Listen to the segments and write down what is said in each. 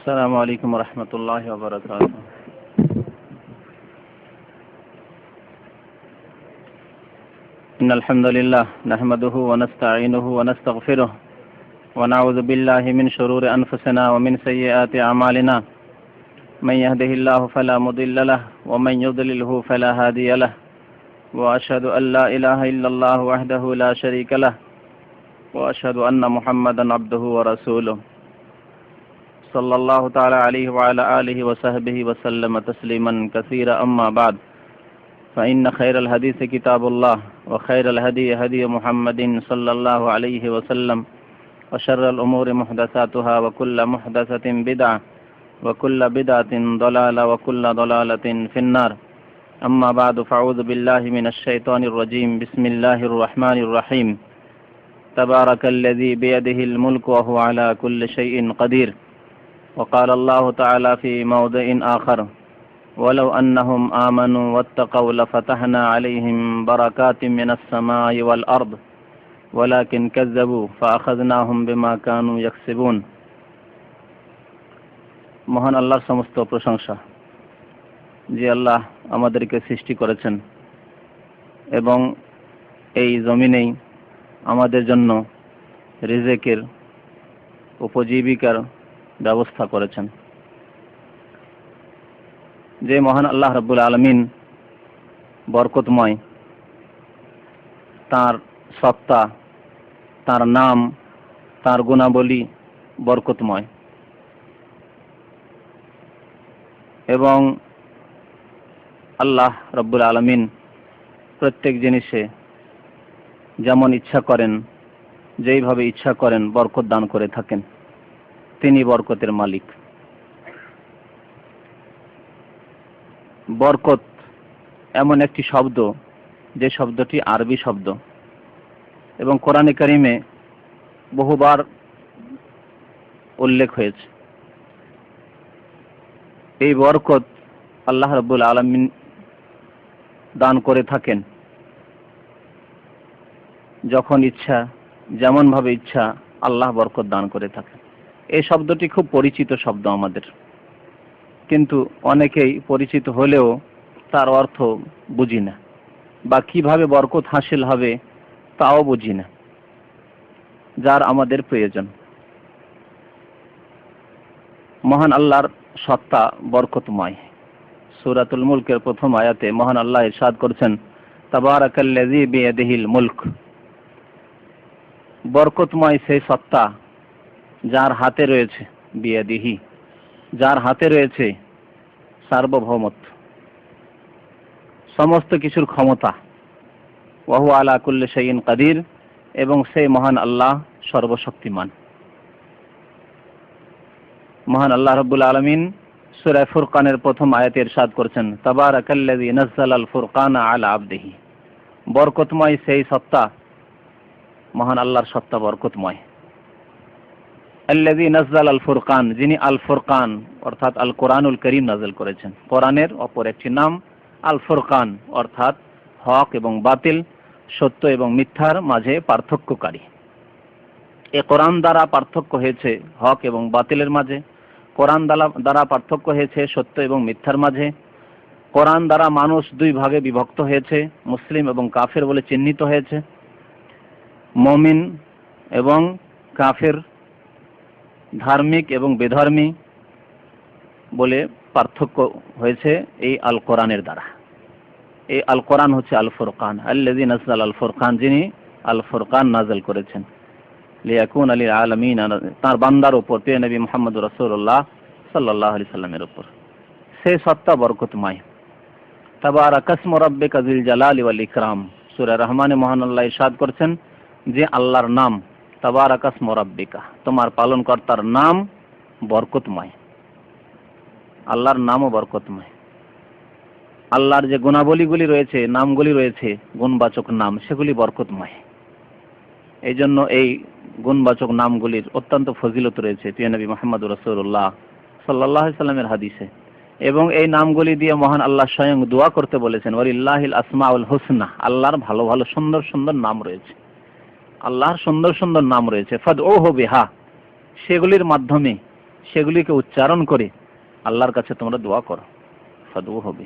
السلام عليكم ورحمة الله وبركاته. إن الحمد لله نحمده ونستعينه ونستغفره ونعوذ بالله من شرور أنفسنا ومن سيئات أعمالنا. من يهده الله فلا مضل له ومن يضلله فلا هادي له. وأشهد أن لا إله إلا الله وحده لا شريك له وأشهد أن محمدا عبده ورسوله صلى الله تعالى عليه وعلى آله وصحبه وسلم تسليما كثيرا. أما بعد، فإن خير الحديث كتاب الله وخير الهدي هدي محمد صلى الله عليه وسلم وشر الأمور محدثاتها وكل محدثة بدعة وكل بدعة ضلالة وكل ضلالة في النار. أما بعد، فأعوذ بالله من الشيطان الرجيم. بسم الله الرحمن الرحيم. تبارك الذي بيده الملك وهو على كل شيء قدير. وقال الله تعالى في موضع آخر: ولو أنهم آمنوا واتقوا لفتحنا عليهم بركات من السماء والأرض ولكن كذبوا فأخذناهم بما كانوا يكسبون. মহান আল্লাহর সমস্ত প্রশংসা, যে আল্লাহ আমাদেরকে সৃষ্টি করেছেন এবং এই জমিনেই আমাদের জন্য রিজেকের উপজীবিকার ব্যবস্থা করেছেন। যে মহান আল্লাহ রাব্বুল আলামিন বরকতময়, তার সত্তা, তার নাম, তার গুণাবলী বরকতময় এবং আল্লাহ রাব্বুল আলামিন প্রত্যেক জিনিসে যেমন ইচ্ছা করেন, যেইভাবে ইচ্ছা করেন বরকত দান করে থাকেন। তিনি বরকতের মালিক। বরকত এমন একটি শব্দ, যে শব্দটি আরবি শব্দ এবং কোরআনে কারিমে বহুবার উল্লেখ হয়েছে। এই বরকত আল্লাহ রাব্বুল আলামিন দান করে থাকেন যখন ইচ্ছা, যেমন ভাবে ইচ্ছা আল্লাহ বরকত দান করে থাকেন। এই শব্দটি খুব পরিচিত শব্দ আমাদের, কিন্তু অনেকেই পরিচিত হলেও তার অর্থ বুঝি না, বা কিভাবে বরকত হাসিল হবে তাও বুঝি না, যার আমাদের প্রয়োজন। মহান আল্লাহর সত্তা বরকতময়। সূরাতুল মুলকের প্রথম আয়াতে মহান আল্লাহ ইরশাদ করেছেন, তাবারাকাল্লাযী বিয়াদিহিল মুলক। বরকতময় সেই সত্তা যার হাতে রয়েছে, বিয়াদিহি, যার হাতে রয়েছে সার্বভৌমত্ব, সমস্ত কিছুর ক্ষমতা। ওয়া হুয়া আলা কুল্লি শাইইন কাদির, এবং সেই মহান আল্লাহ সর্বশক্তিমান। মহান আল্লাহ রাব্বুল আলামিন সূরা ফুরকানের প্রথম আয়াতে ইরশাদ করেছেন, তাবারাকাল্লাযী নাযালাল ফুরকানা আলা আবদিহি। বরকতময় সেই সত্তা, মহান আল্লাহর সত্তা বরকতময়। আল্লাযী নাযালাল ফুরকান, যিনি আল ফুরকান অর্থাৎ আল কোরআনুল কারীম নাযিল করেছেন। কোরআনের অপর একটি নাম আল ফুরকান, অর্থাৎ হক এবং বাতিল, সত্য এবং মিথ্যার মাঝে পার্থক্যকারী। এই কোরআন দ্বারা পার্থক্য হয়েছে হক এবং বাতিলের মাঝে, কোরআন দ্বারা পার্থক্য হয়েছে সত্য এবং মিথ্যার মাঝে। কোরআন দ্বারা মানুষ দুই ভাগে বিভক্ত হয়েছে, মুসলিম এবং কাফের বলে চিহ্নিত হয়েছে। মুমিন এবং কাফের, ধার্মিক এবং বেধর্মী বলে পার্থক্য হয়েছে এই আল কোরআনের দ্বারা। এই আল কোরআন হচ্ছে আল ফুরকান, আল্লাযী নাযালা আল ফুরকান, যিনি আল ফুরকান নাযিল করেছেন লিয়াকুনা লিল আলামিন, তার বান্দার উপর, প্রিয় নবী মুহাম্মদুর রাসূলুল্লাহ সাল্লাল্লাহু আলাইহি সাল্লামের উপর। সেই সত্তা বরকতময়। তাবারাকাসমু রাব্বিকা যিল জালালি ওয়াল ইকরাম। সূরা রহমানে মহান আল্লাহ ইরশাদ করেছেন যে আল্লাহর নাম তাবারাকাসমু রাব্বিকা, তোমার পালনকর্তার নাম বরকতময়। আল্লাহর নামও বরকতময়। আল্লাহর যে গুণাবলীগুলি রয়েছে, নামগুলি রয়েছে, গুণবাচক নাম, সেগুলি বরকতময়। এই জন্য এই গুণবাচক নামগুলির অত্যন্ত ফজিলত রয়েছে প্রিয় নবী মুহাম্মদুর রাসূলুল্লাহ সাল্লাল্লাহু আলাইহি সাল্লামের হাদিসে। এবং এই নামগুলি দিয়ে মহান আল্লাহ স্বয়ং দোয়া করতে বলেছেন, ওয়ালিল্লাহিল আসমাউল হুসনা। আল্লাহর ভালো ভালো সুন্দর সুন্দর নাম রয়েছে, আল্লাহর সুন্দর সুন্দর নাম রয়েছে। ফাদউহু বিহা, সেগুলির মাধ্যমে, সেগুলিকে উচ্চারণ করে আল্লাহর কাছে তোমরা দোয়া করো, ফাদু হবে।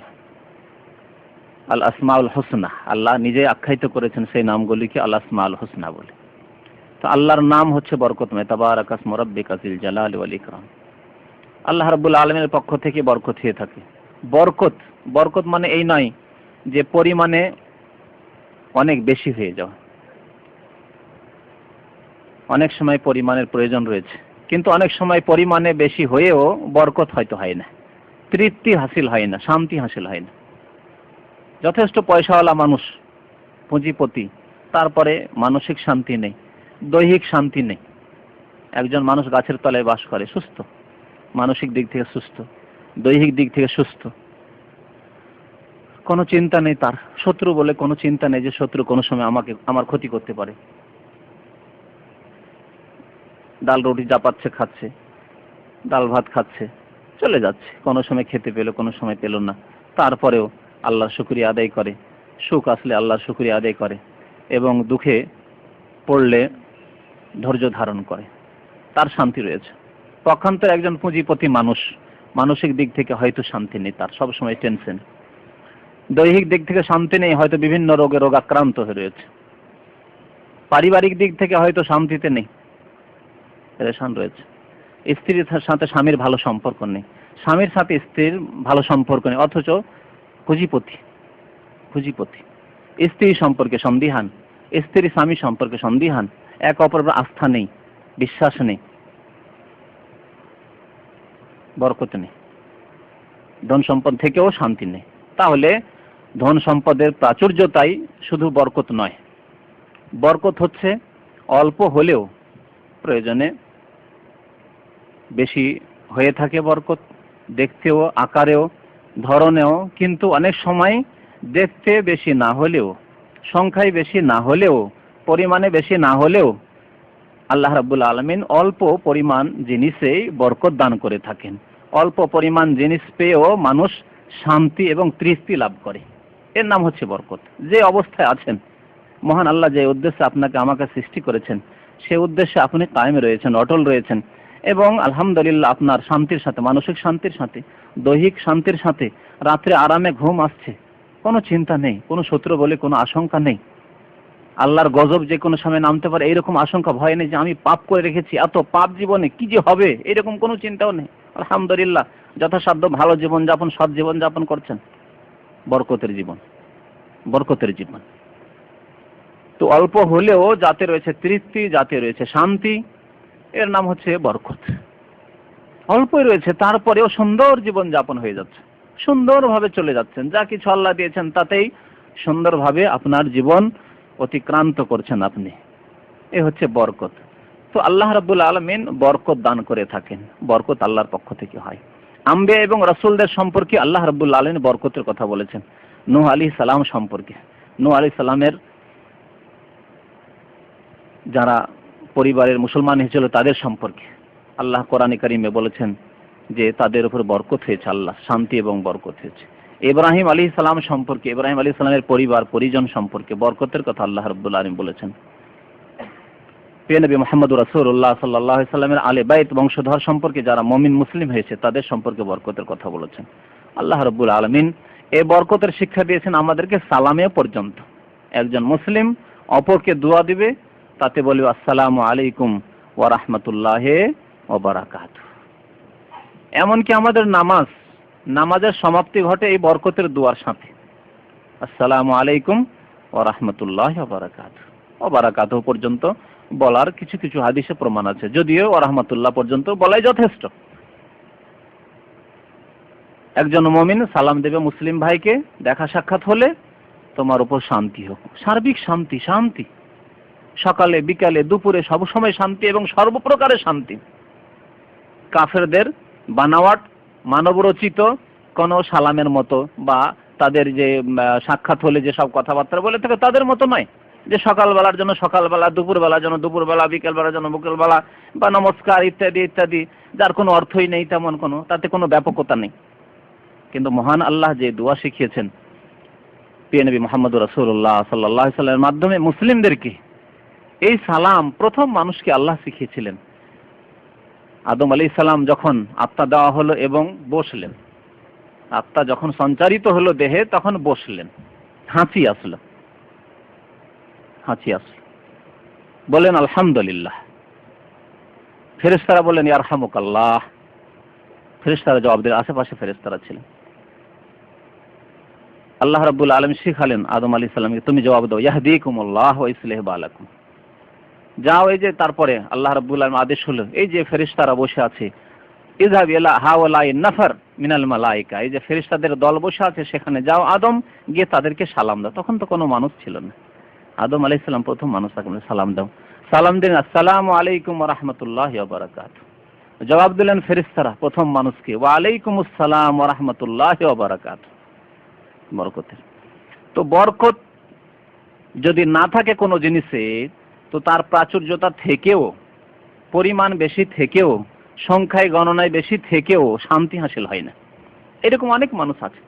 আল আসমাউল হোসনা, আল্লাহ নিজে আখ্যায়িত করেছেন সেই নামগুলিকে আল আসমাউল হোসনা বলে। তো আল্লাহর নাম হচ্ছে বরকতময়, তাবারাকা ইসমু রাব্বিকা যিল জালালি ওয়াল ইকরাম। আল্লাহ রাব্বুল আলামিনের পক্ষ থেকে বরকত হয়ে থাকে। বরকত, বরকত মানে এই নয় যে পরিমাণে অনেক বেশি হয়ে যাওয়া। অনেক সময় পরিমাণের প্রয়োজন রয়েছে, কিন্তু অনেক সময় পরিমাণে বেশি হয়েও বরকত হয়তো হয় না, তৃপ্তি হাসিল হয় না, শান্তি হাসিল হয় না। যথেষ্ট পয়সাওয়ালা মানুষ, পুঁজিপতি, তারপরে মানসিক শান্তি নেই, দৈহিক শান্তি নেই। একজন মানুষ গাছের তলায় বাস করে, সুস্থ, মানসিক দিক থেকে সুস্থ, দৈহিক দিক থেকে সুস্থ, কোনো চিন্তা নেই তার, শত্রু বলে কোনো চিন্তা নেই যে শত্রু কোনো সময় আমার ক্ষতি করতে পারে। ডাল রুটি যা পাচ্ছে খাচ্ছে, ডাল ভাত খাচ্ছে, চলে যাচ্ছে, কোনো সময় খেতে পেল, কোনো সময় পেল না, তারপরেও আল্লাহর শুকরিয়া আদায় করে। সুখ আসলে আল্লাহর শুকরিয়া আদায় করে এবং দুঃখে পড়লে ধৈর্য ধারণ করে, তার শান্তি রয়েছে। পক্ষান্তরে একজন পুঁজিপতি মানুষ, মানসিক দিক থেকে হয়তো শান্তি নেই, তার সবসময় টেনশন, দৈহিক দিক থেকে শান্তি নেই, হয়তো বিভিন্ন রোগে রোগাক্রান্ত হয়ে রয়েছে, পারিবারিক দিক থেকে হয়তো শান্তিতে নেই, পেরেশান রয়েছে। স্ত্রীর সাথে স্বামীর ভালো সম্পর্ক নেই, স্বামীর সাথে স্ত্রীর ভালো সম্পর্ক নেই, অথচ পুঁজিপতি, স্ত্রী সম্পর্কে সন্দিহান, স্ত্রী স্বামী সম্পর্কে সন্দিহান, এক অপরের আস্থা নেই, বিশ্বাস নেই, বরকত নেই, ধন সম্পদ থেকেও শান্তি নেই। তাহলে ধন সম্পদের প্রাচুর্যতাই শুধু বরকত নয়। বরকত হচ্ছে অল্প হলেও প্রয়োজনে বেশি হয়ে থাকে বরকত, দেখতেও, আকারেও, ধরনেও, কিন্তু অনেক সময় দেখতে বেশি না হলেও, সংখ্যায় বেশি না হলেও, পরিমাণে বেশি না হলেও আল্লাহ রাব্বুল আলামিন অল্প পরিমাণ জিনিসেই বরকত দান করে থাকেন। অল্প পরিমাণ জিনিস পেয়েও মানুষ শান্তি এবং তৃপ্তি লাভ করে, এর নাম হচ্ছে বরকত। যে অবস্থায় আছেন, মহান আল্লাহ যে উদ্দেশ্যে আপনাকে আমাকে সৃষ্টি করেছেন, সে উদ্দেশ্যে আপনি কায়েম রয়েছেন, অটল রয়েছেন, এবং আলহামদুলিল্লাহ আপনার শান্তির সাথে, মানসিক শান্তির সাথে, দৈহিক শান্তির সাথে রাত্রে আরামে ঘুম আসছে, কোনো চিন্তা নেই, কোনো শত্রু বলে কোনো আশঙ্কা নেই, আল্লাহর গজব যে কোনো সময় নামতে পারে এইরকম আশঙ্কা, ভয় নেই যে আমি পাপ করে রেখেছি, এত পাপ জীবনে কি যে হবে, এরকম কোনো চিন্তাও নেই। আলহামদুলিল্লাহ যথাসাধ্য ভালো জীবন যাপন, সৎ জীবন যাপন করছেন, বরকতের জীবন, বরকতের জীবন। তো অল্প হলেও যাতে রয়েছে তৃপ্তি, যাতে রয়েছে শান্তি, এর নাম হচ্ছে বরকত। অল্পই রয়েছে, তারপরেও সুন্দর জীবন যাপন হয়ে যাচ্ছে, সুন্দরভাবে চলে যাচ্ছেন, যা কিছু আল্লাহ দিয়েছেন তাতেই সুন্দরভাবে আপনার জীবন অতিক্রান্ত করছেন আপনি, এ হচ্ছে বরকত। তো আল্লাহ রাব্বুল আলামিন বরকত দান করে থাকেন, বরকত আল্লাহর পক্ষ থেকে হয়। আম্বিয়া এবং রাসূলদের সম্পর্কে আল্লাহ রাব্বুল আলামিন বরকতের কথা বলেছেন। নূহ আলাইহিস সালাম সম্পর্কে, নূহ আলাইহিস সালামের যারা পরিবারের মুসলমান হয়েছিল তাদের সম্পর্কে আল্লাহ কোরআনে কারিমে বলেছেন যে তাদের উপর বরকত হয়েছে, আল্লাহ শান্তি এবং বরকত হয়েছে। ইব্রাহিম আলাইহিস সালাম সম্পর্কে, ইব্রাহিম আলাইহিস সালামের পরিবার পরিজন সম্পর্কে বরকতের কথা আল্লাহ রাব্বুল আলামিন বলেছেন। প্রিয় নবী মুহাম্মদ রাসূলুল্লাহ সাল্লাল্লাহু আলাইহি সাল্লামের আলে বাইত বংশধর সম্পর্কে যারা মুমিন মুসলিম হয়েছে তাদের সম্পর্কে বরকতের কথা বলেছেন। আল্লাহ রাব্বুল আলামিন এই বরকতের শিক্ষা দিয়েছেন আমাদেরকে সালামে পর্যন্ত। একজন মুসলিম অপরকে দোয়া দিবে, তাতে বলবে আসসালামু আলাইকুম ওয়া রাহমাতুল্লাহি ওয়া বারাকাতুহু। এমনকি আমাদের নামাজের সমাপ্তি ঘটে এই বরকতের দোয়ার সাথে, আসসালামু আলাইকুম ওয়া রাহমাতুল্লাহি ওয়া বারাকাতুহু। ওয়া বারাকাতুহু পর্যন্ত বলার কিছু কিছু হাদিসে প্রমাণ আছে, যদিও ওয়া রাহমাতুল্লাহ পর্যন্ত বলাই যথেষ্ট। একজন মুমিন সালাম দেবে মুসলিম ভাইকে, দেখা সাক্ষাৎ হলে তোমার উপর শান্তি হোক, সার্বিক শান্তি, শান্তি সকালে বিকালে দুপুরে সব সময় শান্তি এবং সর্বপ্রকারের শান্তি। কাফেরদের বানাওয়াট মানবরচিত কোন সালামের মতো বা তাদের যে সাক্ষাৎ হলে যে সব কথাবার্তা বলে থাকে তাদের মতো নয়, যে সকালবেলার জন্য সকালবেলা, দুপুরবেলার জন্য দুপুরবেলা, বিকেলবেলার জন্য বিকেলবেলা, বা নমস্কার ইত্যাদি ইত্যাদি, যার কোনো অর্থই নেই, তেমন কোনো, তাতে কোনো ব্যাপকতা নেই। কিন্তু মহান আল্লাহ যে দোয়া শিখিয়েছেন প্রিয় নবী মুহাম্মদ রাসূলুল্লাহ সাল্লাল্লাহু আলাইহি সাল্লামের মাধ্যমে মুসলিমদেরকে, এই সালাম প্রথম মানুষকে আল্লাহ শিখিয়েছিলেন। আদম আলাইহিস সালাম যখন আত্মা দেওয়া হলো এবং বসলেন, আত্মা যখন সঞ্চারিত হলো দেহে তখন বসলেন, হাঁচি আসলো, বলেন আলহামদুলিল্লাহ। ফেরেশতারা বললেন ইয়ারহামুকাল্লাহ। ফেরেশতারা জবাব দিলেন, আশেপাশে ফেরেশতারা ছিলেন। আল্লাহ রাব্বুল আলামিন শিখালেন আদম আলাইহিস সালামকে, তুমি জবাব দাও ইয়াহদিকুমুল্লাহ ওয়া ইসলিহ বালাকুম। যাও, এই যে তারপরে আল্লাহ রাব্বুল আলামিন আদেশ হলো, এই যে ফেরেশতারা বসে আছে, ইযহাব ইলা হাওলাই নাফার মিনাল মালায়েকা, এই যে ফেরেশতাদের দল বসে আছে সেখানে যাও আদম, গিয়ে তাদেরকে সালাম দাও। তখন তো কোনো মানুষ ছিল না, আদম আলাইহিস সালাম প্রথম মানুষ, তাকে সালাম দাও। সালাম দিলেন আসসালামু আলাইকুম ওয়া রাহমাতুল্লাহি ওয়া বারাকাতুহু। জবাব দিলেন ফেরেশতারা প্রথম মানুষকে, ওয়া আলাইকুমুস সালাম ওয়া রাহমাতুল্লাহি ওয়া বারাকাতুহু। বরকতের তো বরকত যদি না থাকে কোনো জিনিসে, তো তার প্রাচুর্যতা থেকেও, পরিমাণ বেশি থেকেও, সংখ্যায় গণনায় বেশি থেকেও শান্তি হাসিল হয় না। এরকম অনেক মানুষ আছে,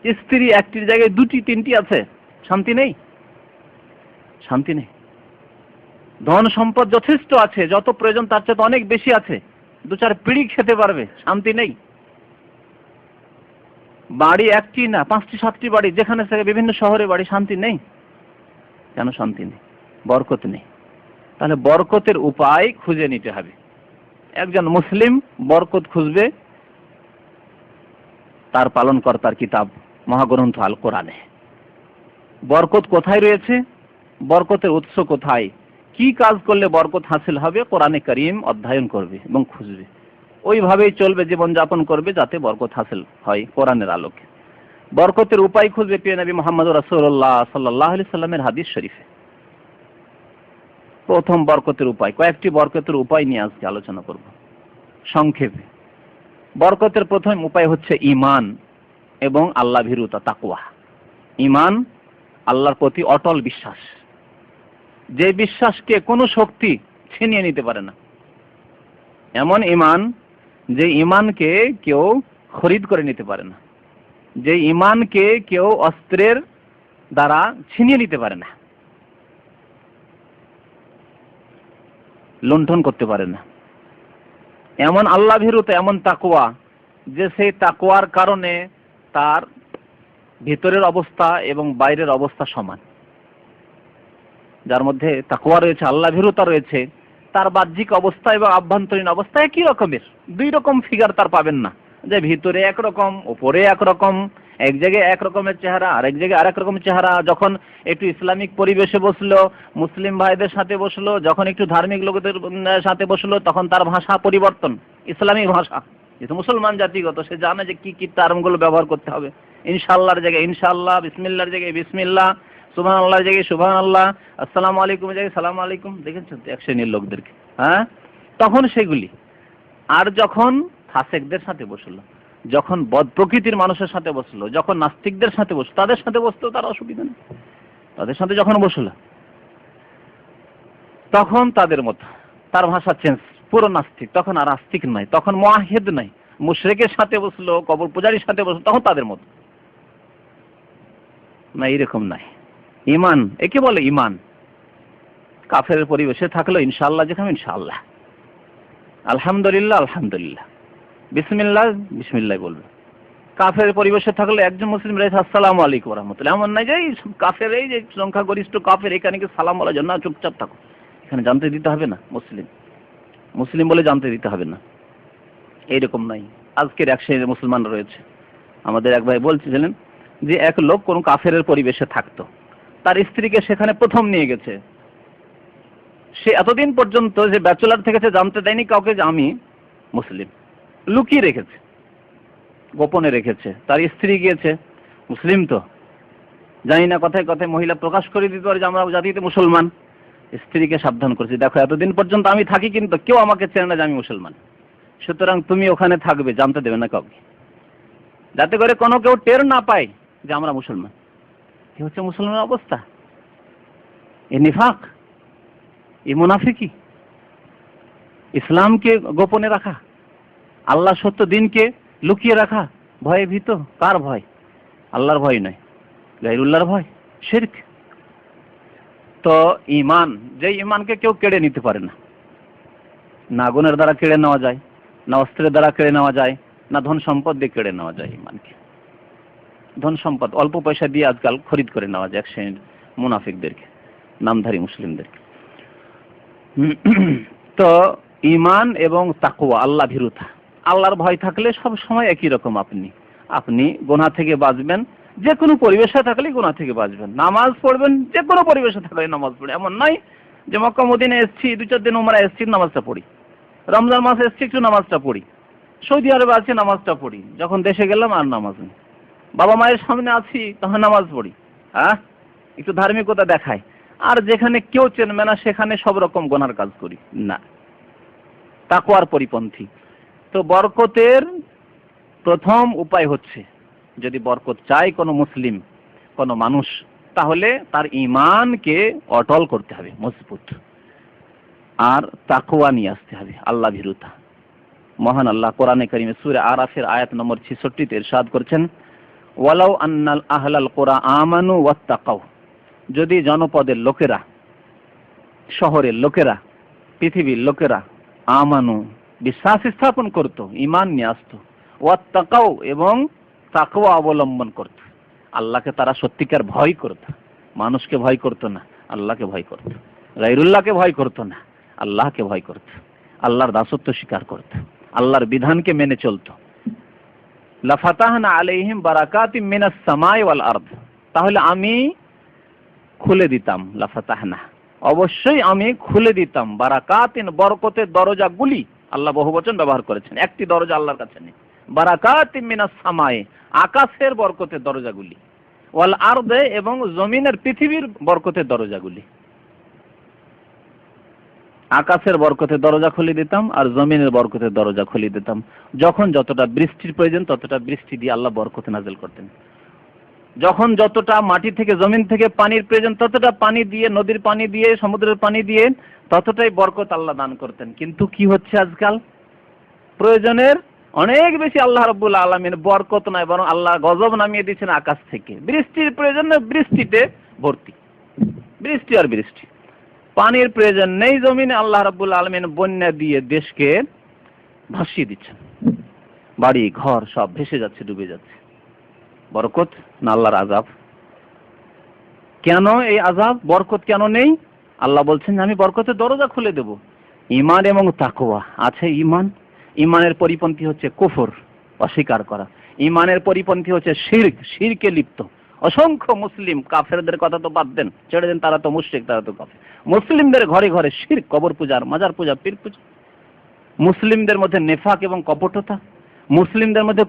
স্ত্রী একটির জায়গায় দুটি তিনটি আছে, শান্তি নেই, শান্তি নেই। ধন সম্পদ যথেষ্ট আছে, যত প্রয়োজন তার চেয়ে অনেক বেশি আছে, দু চার পিঁড়ি খেতে পারবে, শান্তি নেই। বাড়ি একটি না, 5টি 7টি বাড়ি, যেখানে থেকে বিভিন্ন শহরে বাড়ি, শান্তি নেই। কেন শান্তি নেই? বরকত নেই। তাহলে বরকতের উপায় খুঁজে নিতে হবে। একজন মুসলিম বরকত খুঁজবে তার পালনকর্তার কিতাব মহাগ্রন্থ আল কোরআনে। বরকত কোথায় রয়েছে, বরকতের উৎস কোথায়, কি কাজ করলে বরকত হাসিল হবে, কোরআনে কারীম অধ্যয়ন করবে এবং খুঁজবে, ওইভাবেই চলবে, জীবনযাপন করবে যাতে বরকত হাসিল হয় কোরআনের আলোকে। বরকতের উপায় খুঁজবে প্রিয় নবী মুহাম্মদ রাসূলুল্লাহ সাল্লাল্লাহু আলাইহি সাল্লামের হাদিস শরীফে। প্রথম বরকতের উপায়, কয়েকটি বরকতের উপায় নিয়ে আজকে আলোচনা করব সংক্ষেপে। বরকতের প্রথম উপায় হচ্ছে ঈমান এবং আল্লাহ ভীরুতা, তাকওয়া। ঈমান, আল্লাহর প্রতি অটল বিশ্বাস, যে বিশ্বাসকে কোনো শক্তি ছিনিয়ে নিতে পারে না। এমন ঈমান যে ঈমানকে কেউ খরিদ করে নিতে পারে না, যে ঈমানকে কেউ অস্ত্রের দ্বারা ছিনিয়ে নিতে পারে না, লুণ্ঠন করতে পারে না। এমন আল্লাহ ভীরুতা, এমন তাকওয়া, যে সেই তাকওয়ার কারণে তার ভিতরের অবস্থা এবং বাইরের অবস্থা সমান। যার মধ্যে তাকওয়া রয়েছে, আল্লাহ ভীরুতা রয়েছে, তার বাহ্যিক অবস্থা এবং আভ্যন্তরীণ অবস্থা একই রকমের, দুই রকম ফিগার তার পাবেন না, যে ভিতরে একরকম উপরে একরকম, এক জায়গায় এক রকমের চেহারা আর এক জায়গায় আরেক রকম চেহারা। যখন একটু ইসলামিক পরিবেশে বসলো, মুসলিম ভাইদের সাথে বসলো, যখন একটু ধার্মিক লোকদের সাথে বসলো, তখন তার ভাষা পরিবর্তন, ইসলামিক ভাষা। যেহেতু মুসলমান জাতিগত, সে জানে যে কি কি টার্মগুলো ব্যবহার করতে হবে। ইনশাআল্লাহর জায়গায় ইনশাআল্লাহ, বিসমিল্লাহর জায়গায় বিসমিল্লাহ, সুবহানাল্লাহর জায়গায় সুবহানাল্লাহ, আসসালামু আলাইকুমের জায়গায় সালাম আলাইকুম। দেখেছেন এক শ্রেণীর লোকদেরকে, হ্যাঁ, তখন সেগুলি। আর যখন ফাসেকদের সাথে বসলো, যখন বদ প্রকৃতির মানুষের সাথে বসলো, যখন নাস্তিকদের সাথে বসলো, তাদের সাথে বসতেও তার অসুবিধা নেই। তাদের সাথে যখন বসলো, তখন তাদের মতো তার ভাষা চেঞ্জ, পুরো নাস্তিক, তখন আর আস্তিক নাই, তখন মুআহিদ নাই। মুশরিকের সাথে বসলো, কবর পূজারীর সাথে বসলো, তখন তাদের মতো না, এরকম নাই। ঈমান, একে বলে ঈমান। কাফেরের পরিবেশে থাকলো ইনশাআল্লাহ, যেখানে ইনশাআল্লাহ, আলহামদুলিল্লাহ আলহামদুলিল্লাহ, বিসমিল্লাহ বিসমিল্লাহ বলবে। কাফের পরিবেশে থাকলে একজন মুসলিম রয়েছে আসসালামু আলাইকুম ওয়া রাহমাতুল্লাহ, এমন নাই যে কাফের, এই যে সংখ্যাগরিষ্ঠ কাফের, এখানে কি সালাম বলা যায় না, চুপচাপ থাকো, এখানে জানতে দিতে হবে না, মুসলিম মুসলিম বলে জানতে দিতে হবে না, এইরকম নাই। আজকের এক শ্রেণীর মুসলমান রয়েছে। আমাদের এক ভাই বলছিলেন যে এক লোক কোন কাফেরের পরিবেশে থাকতো, তার স্ত্রীকে সেখানে প্রথম নিয়ে গেছে। সে এতদিন পর্যন্ত যে ব্যাচেলর থেকেছে জানতে দেয়নি কাউকে যে আমি মুসলিম, লুকিয়ে রেখেছে, গোপনে রেখেছে। তার স্ত্রী গিয়েছে, মুসলিম তো জানি না, কথায় কথায় মহিলা প্রকাশ করে দিতে পারে যে আমরা জাতিতে মুসলমান। স্ত্রীকে সাবধান করেছে, দেখো এতদিন পর্যন্ত আমি থাকি কিন্তু কেউ আমাকে চেনে না যে আমি মুসলমান, সুতরাং তুমি ওখানে থাকবে, জানতে দেবে না কাউকে, যাতে করে কোনো কেউ টের না পায় যে আমরা মুসলমান। কি হচ্ছে মুসলমানের অবস্থা? এ নিফাক, এ মুনাফিকি, ইসলামকে গোপনে রাখা, আল্লাহ সত্য দিনকে লুকিয়ে রাখা, ভয়ে ভীত। কার ভয়? আল্লাহর ভয় নয়, গায়রুল্লাহর ভয়, শিরক। তো ঈমান, যে ঈমানকে কেউ কেড়ে নিতে পারে না, না আগুনের দ্বারা কেড়ে নেওয়া যায়, না অস্ত্রের দ্বারা কেড়ে নেওয়া যায়, না ধন সম্পদ দিয়ে কেড়ে নেওয়া যায় ইমানকে। ধন সম্পদ অল্প পয়সা দিয়ে আজকাল খরিদ করে নেওয়া যায় এক শ্রেণীর মুনাফিকদেরকে, নামধারী মুসলিমদেরকে। তো ইমান এবং তাকওয়া, আল্লাহ ভীরুতা, আল্লাহর ভয় থাকলে সব সময় একই রকম আপনি গুনাহ থেকে বাঁচবেন, যে কোনো পরিবেশে থাকলে গুনাহ থেকে বাঁচবেন। নামাজ পড়বেন, যে কোনো পরিবেশে থাকলে নামাজ পড়ি, এমন নয় যে মক্কা মদিনায় এসেছি 2-4 দিন উমরা এসেছি নামাজটা পড়ি, রমজান মাসে এসেছি একটু নামাজটা পড়ি, সৌদি আরবে আছি নামাজটা পড়ি, যখন দেশে গেলাম আর নামাজ নেই, বাবা মায়ের সামনে আছি তখন নামাজ পড়ি, হ্যাঁ একটু ধার্মিকতা দেখায়, আর যেখানে কেউ চেনবে না সেখানে সব রকম গুনার কাজ করি না। তাকওয়ার পরিপন্থী। তো বরকতের প্রথম উপায় হচ্ছে, যদি বরকত চায় কোনো মুসলিম, কোনো মানুষ, তাহলে তার ঈমানকে অটল করতে হবে, মজবুত, আর তাকওয়া নিয়ে আসতে হবে, আল্লাহ ভীরুতা। মহান আল্লাহ কোরআনে কারিমে সূরা আরাফের আয়াত নম্বর 66 তে ইরশাদ করেছেন, ওয়ালাউ আন্নাল আহলাল কুরা আমানু ওয়াত্তাকাউ, যদি জনপদের লোকেরা, শহরের লোকেরা, পৃথিবীর লোকেরা আমানু বিশ্বাস স্থাপন করত, ঈমান নিয়ে আসতো, ওয়াত্তাকাউ এবং তাকওয়া অবলম্বন করত, আল্লাহকে তারা সত্যিকার ভয় করত, মানুষকে ভয় করত না, আল্লাহকে ভয় করত, গায়রুল্লাহকে ভয় করত না, আল্লাহকে ভয় করত, আল্লাহর দাসত্ব স্বীকার করত, আল্লাহর বিধানকে মেনে চলত, লাফাতাহনা আলাইহিম বারাকাতিম মিনাস সামাই ওয়াল আরদ, তাহলে আমি খুলে দিতাম, লাফাতাহনা অবশ্যই আমি খুলে দিতাম, বারাকাতিন বরকতের দরজাগুলি, আল্লাহ বহুবচন ব্যবহার করেছেন, একটি দরজা আল্লাহর কাছে নেই, বারাকাতিম মিনাস সামাই আকাশের বরকতের দরজাগুলি, ওয়াল আরদে এবং জমিনের পৃথিবীর বরকতের দরজাগুলি, আকাশের বরকতের দরজা খুলে দিতাম আর জমিনের বরকতের দরজা খুলে দিতাম। যখন যতটা বৃষ্টির প্রয়োজন ততটা বৃষ্টি দিয়ে আল্লাহ বরকত নাযিল করতেন, যখন যতটা মাটি থেকে জমিন থেকে পানির প্রয়োজন ততটা পানি দিয়ে, নদীর পানি দিয়ে, সমুদ্রের পানি দিয়ে ততটাই বরকত আল্লাহ দান করতেন। কিন্তু কি হচ্ছে আজকাল, প্রয়োজনের অনেক বেশি আল্লাহ রাব্বুল আলামিন বরকত নয় বরং আল্লাহ গজব নামিয়ে দিয়েছেন আকাশ থেকে, বৃষ্টির প্রয়োজন বৃষ্টিতে ভর্তি, বৃষ্টি আর বৃষ্টি, পানির প্রয়োজন নেই জমিনে, আল্লাহ রাব্বুল আলামিন বন্যা দিয়ে দেশকে ভাসিয়ে দিচ্ছেন, বাড়ি ঘর সব ভেসে যাচ্ছে, ডুবে যাচ্ছে। বরকত না আল্লাহর আযাব? কেন এই আযাব, বরকত কেন নেই? আল্লাহ বলছেন আমি বরকতের দরজা খুলে দেব। ঈমান এবং তাকওয়া আছে। ঈমানের পরিপন্থী হচ্ছে কুফর, অস্বীকার করা। ঈমানের পরিপন্থী হচ্ছে শিরক, শিরকে লিপ্ত। অসংখ্য মুসলিম, কাফেরদের কথা তো বাদ দেন, ছেড়ে দেন, তারা তো মুশরিক, তারা তো কাফের। মুসলিমদের ঘরে ঘরে শিরক, কবর পূজা, মাজার পূজা, পীর পূজা। মুসলিমদের মধ্যে নেফাক এবং কপটতা, মুসলিমদের মধ্যে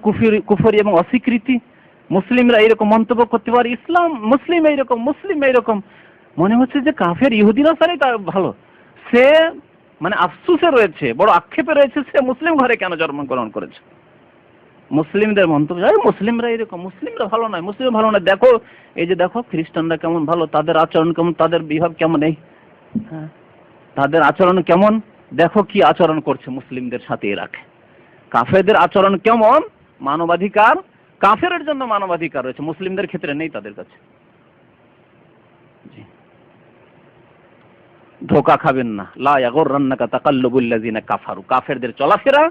কুফরি এবং অস্বীকৃতি। মুসলিমরা এইরকম মন্তব্য করতে পারে, ইসলাম মুসলিম এইরকম, মুসলিম এইরকম, মনে হচ্ছে যে কাফের ইহুদিরা সারাই তার ভালো, সে মানে আফসুসে রয়েছে, বড় আক্ষেপে রয়েছে, সে মুসলিম ঘরে কেন জন্মগ্রহণ করেছে। মুসলিমদের মন্তব্য, মুসলিমরা এরকম, মুসলিমরা ভালো নয়, মুসলিম ভালো নয়, দেখো এই যে দেখো খ্রিস্টানরা কেমন ভালো, তাদের আচরণ কেমন, তাদের বিভাগ কেমন, এই তাদের আচরণ কেমন, দেখো কি আচরণ করছে মুসলিমদের সাথে ইরাক। কাফেরদের আচরণ কেমন, মানবাধিকার, কাফেরের জন্য মানবাধিকার রয়েছে, মুসলিমদের ক্ষেত্রে নেই তাদের কাছে। ধোঁকা খাবেন না, লা ইয়াগুররান্নাকা তাকাল্লুবুল্লাযিনা কাফারু, কাফেরদের চলাফেরা,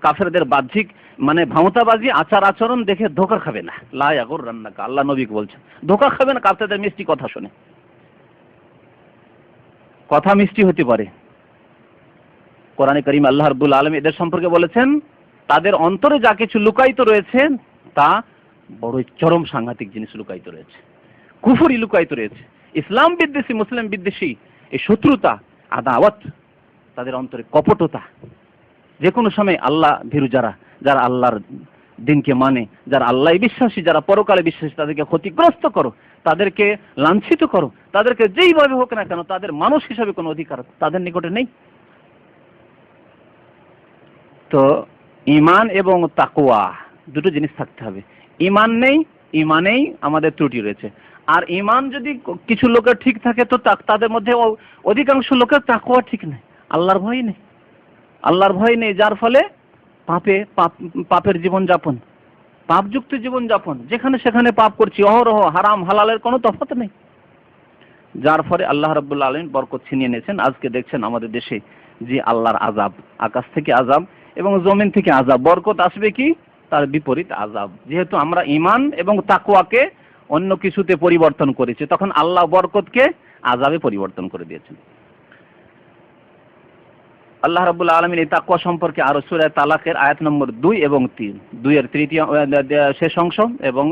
কাফেরদের বাহ্যিক মানে ভাওতাবাজি, আচার আচরণ দেখে ধোঁকা খাবে না। লা ইয়াগুররান্নাকা, আল্লাহ নবীকে বলছেন ধোঁকা খাবে না কাফেরদের মিষ্টি কথা শুনে। কথা মিষ্টি হতে পারে, কোরআনে কারীম আল্লাহ রাব্বুল আলামিন এদের সম্পর্কে বলেছেন তাদের অন্তরে যা কিছু লুকায়িত রয়েছে তা বড় চরম সাংঘাতিক জিনিস লুকায়িত রয়েছে, কুফরি লুকায়িত রয়েছে, ইসলাম বিদ্বেষী, মুসলিম বিদ্বেষী এই শত্রুতা, আদাওয়াত, তাদের অন্তরে কপটতা। যে কোনো সময় আল্লাহ ভীরু যারা, যারা আল্লাহর দিনকে মানে, যারা আল্লাহ বিশ্বাসী, যারা পরকালে বিশ্বাসী, তাদেরকে ক্ষতিগ্রস্ত করো, তাদেরকে লাঞ্ছিত করো, তাদেরকে যেইভাবে হোক না কেন তাদের মানুষ হিসাবে কোনো অধিকার তাদের নিকটে নেই। তো ঈমান এবং তাকওয়া দুটো জিনিস থাকতে হবে। ঈমান নেই, ঈমানেই আমাদের ত্রুটি রয়েছে। আর ঈমান যদি কিছু লোকের ঠিক থাকে তো তাদের মধ্যে অধিকাংশ লোকের তাকওয়া ঠিক নেই, আল্লাহর ভয় নেই, আল্লাহর ভয় নেই, যার ফলে পাপের জীবন যাপন, পাপযুক্ত জীবন যাপন, যেখানে সেখানে পাপ করছি, অহরহ হারাম হালালের কোনো তফাৎ নেই, যার ফলে আল্লাহ রাব্বুল আলামিন বরকত ছিনিয়ে নিয়েছেন। আজকে দেখছেন আমাদের দেশে যে আল্লাহর আযাব, আকাশ থেকে আযাব এবং জমিন থেকে আযাব। বরকত আসবে কি? তার বিপরীত আযাব। যেহেতু আমরা ঈমান এবং তাকওয়াকে অন্য কিছুতে পরিবর্তন করেছি, তখন আল্লাহ বরকতকে আযাবে পরিবর্তন করে দিয়েছেন। আল্লাহ রাব্বুল আলামিন এই তাকওয়া সম্পর্কে আরো সূরা তালাকের আয়াত নম্বর 2 এবং 3, 2 এর তৃতীয় শেষ অংশ এবং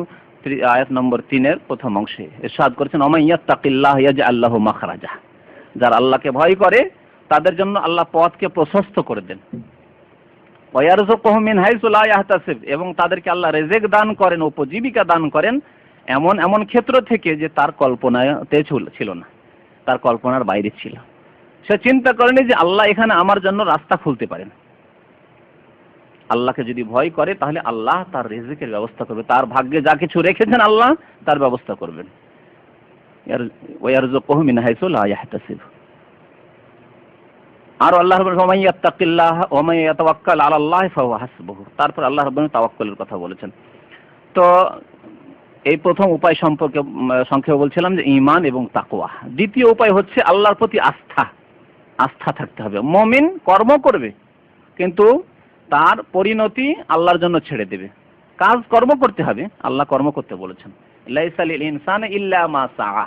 আয়াত নম্বর 3 এর প্রথম অংশে ইরশাদ করেছেন, ওমান ইয়াত্তাকিল্লাহ ইয়াজআল লাহু মাখরাজা। যারা আল্লাহকে ভয় করে তাদের জন্য আল্লাহ পথকে প্রশস্ত করে দেন। ওয়া ইয়ারযুকুহু মিন হাইসু লা ইয়াহতাসিব, এবং তাদেরকে আল্লাহ রিজিক দান করেন, উপজীবিকা দান করেন এমন এমন ক্ষেত্র থেকে যে তার কল্পনাতে ছিল না, তার কল্পনার বাইরে ছিল। সে চিন্তা করেনি যে আল্লাহ এখানে আমার জন্য রাস্তা খুলতে পারেন। আল্লাহকে যদি ভয় করে তাহলে আল্লাহ তার রিজিকের ব্যবস্থা করবে, তার ভাগ্যে যা কিছু রেখেছেন আল্লাহ তার ব্যবস্থা করবেন। ওয়ারযুকুহু মিন হাইসু লা ইয়াহতাসিব। আর আল্লাহ রাব্বুল ওয়া মান ইয়াত্তাকিল্লাহ ওয়া মান ইয়াতাওয়াক্কাল আলাল্লাহি ফাহুয়া হাসবুহু। তারপর আল্লাহ রাব্বুল তাওয়াক্কুলের কথা বলেছেন। তো এই প্রথম উপায় সম্পর্কে সংক্ষেপে বলছিলাম যে ঈমান এবং তাকওয়া। দ্বিতীয় উপায় হচ্ছে আল্লাহর প্রতি আস্থা থাকতে হবে। মুমিন কর্ম করবে কিন্তু তার পরিণতি আল্লাহর জন্য ছেড়ে দেবে। কাজ কর্ম করতে হবে, আল্লাহ কর্ম করতে বলেছেন। লাইসা লিল ইনসানি ইল্লা মা সাআ।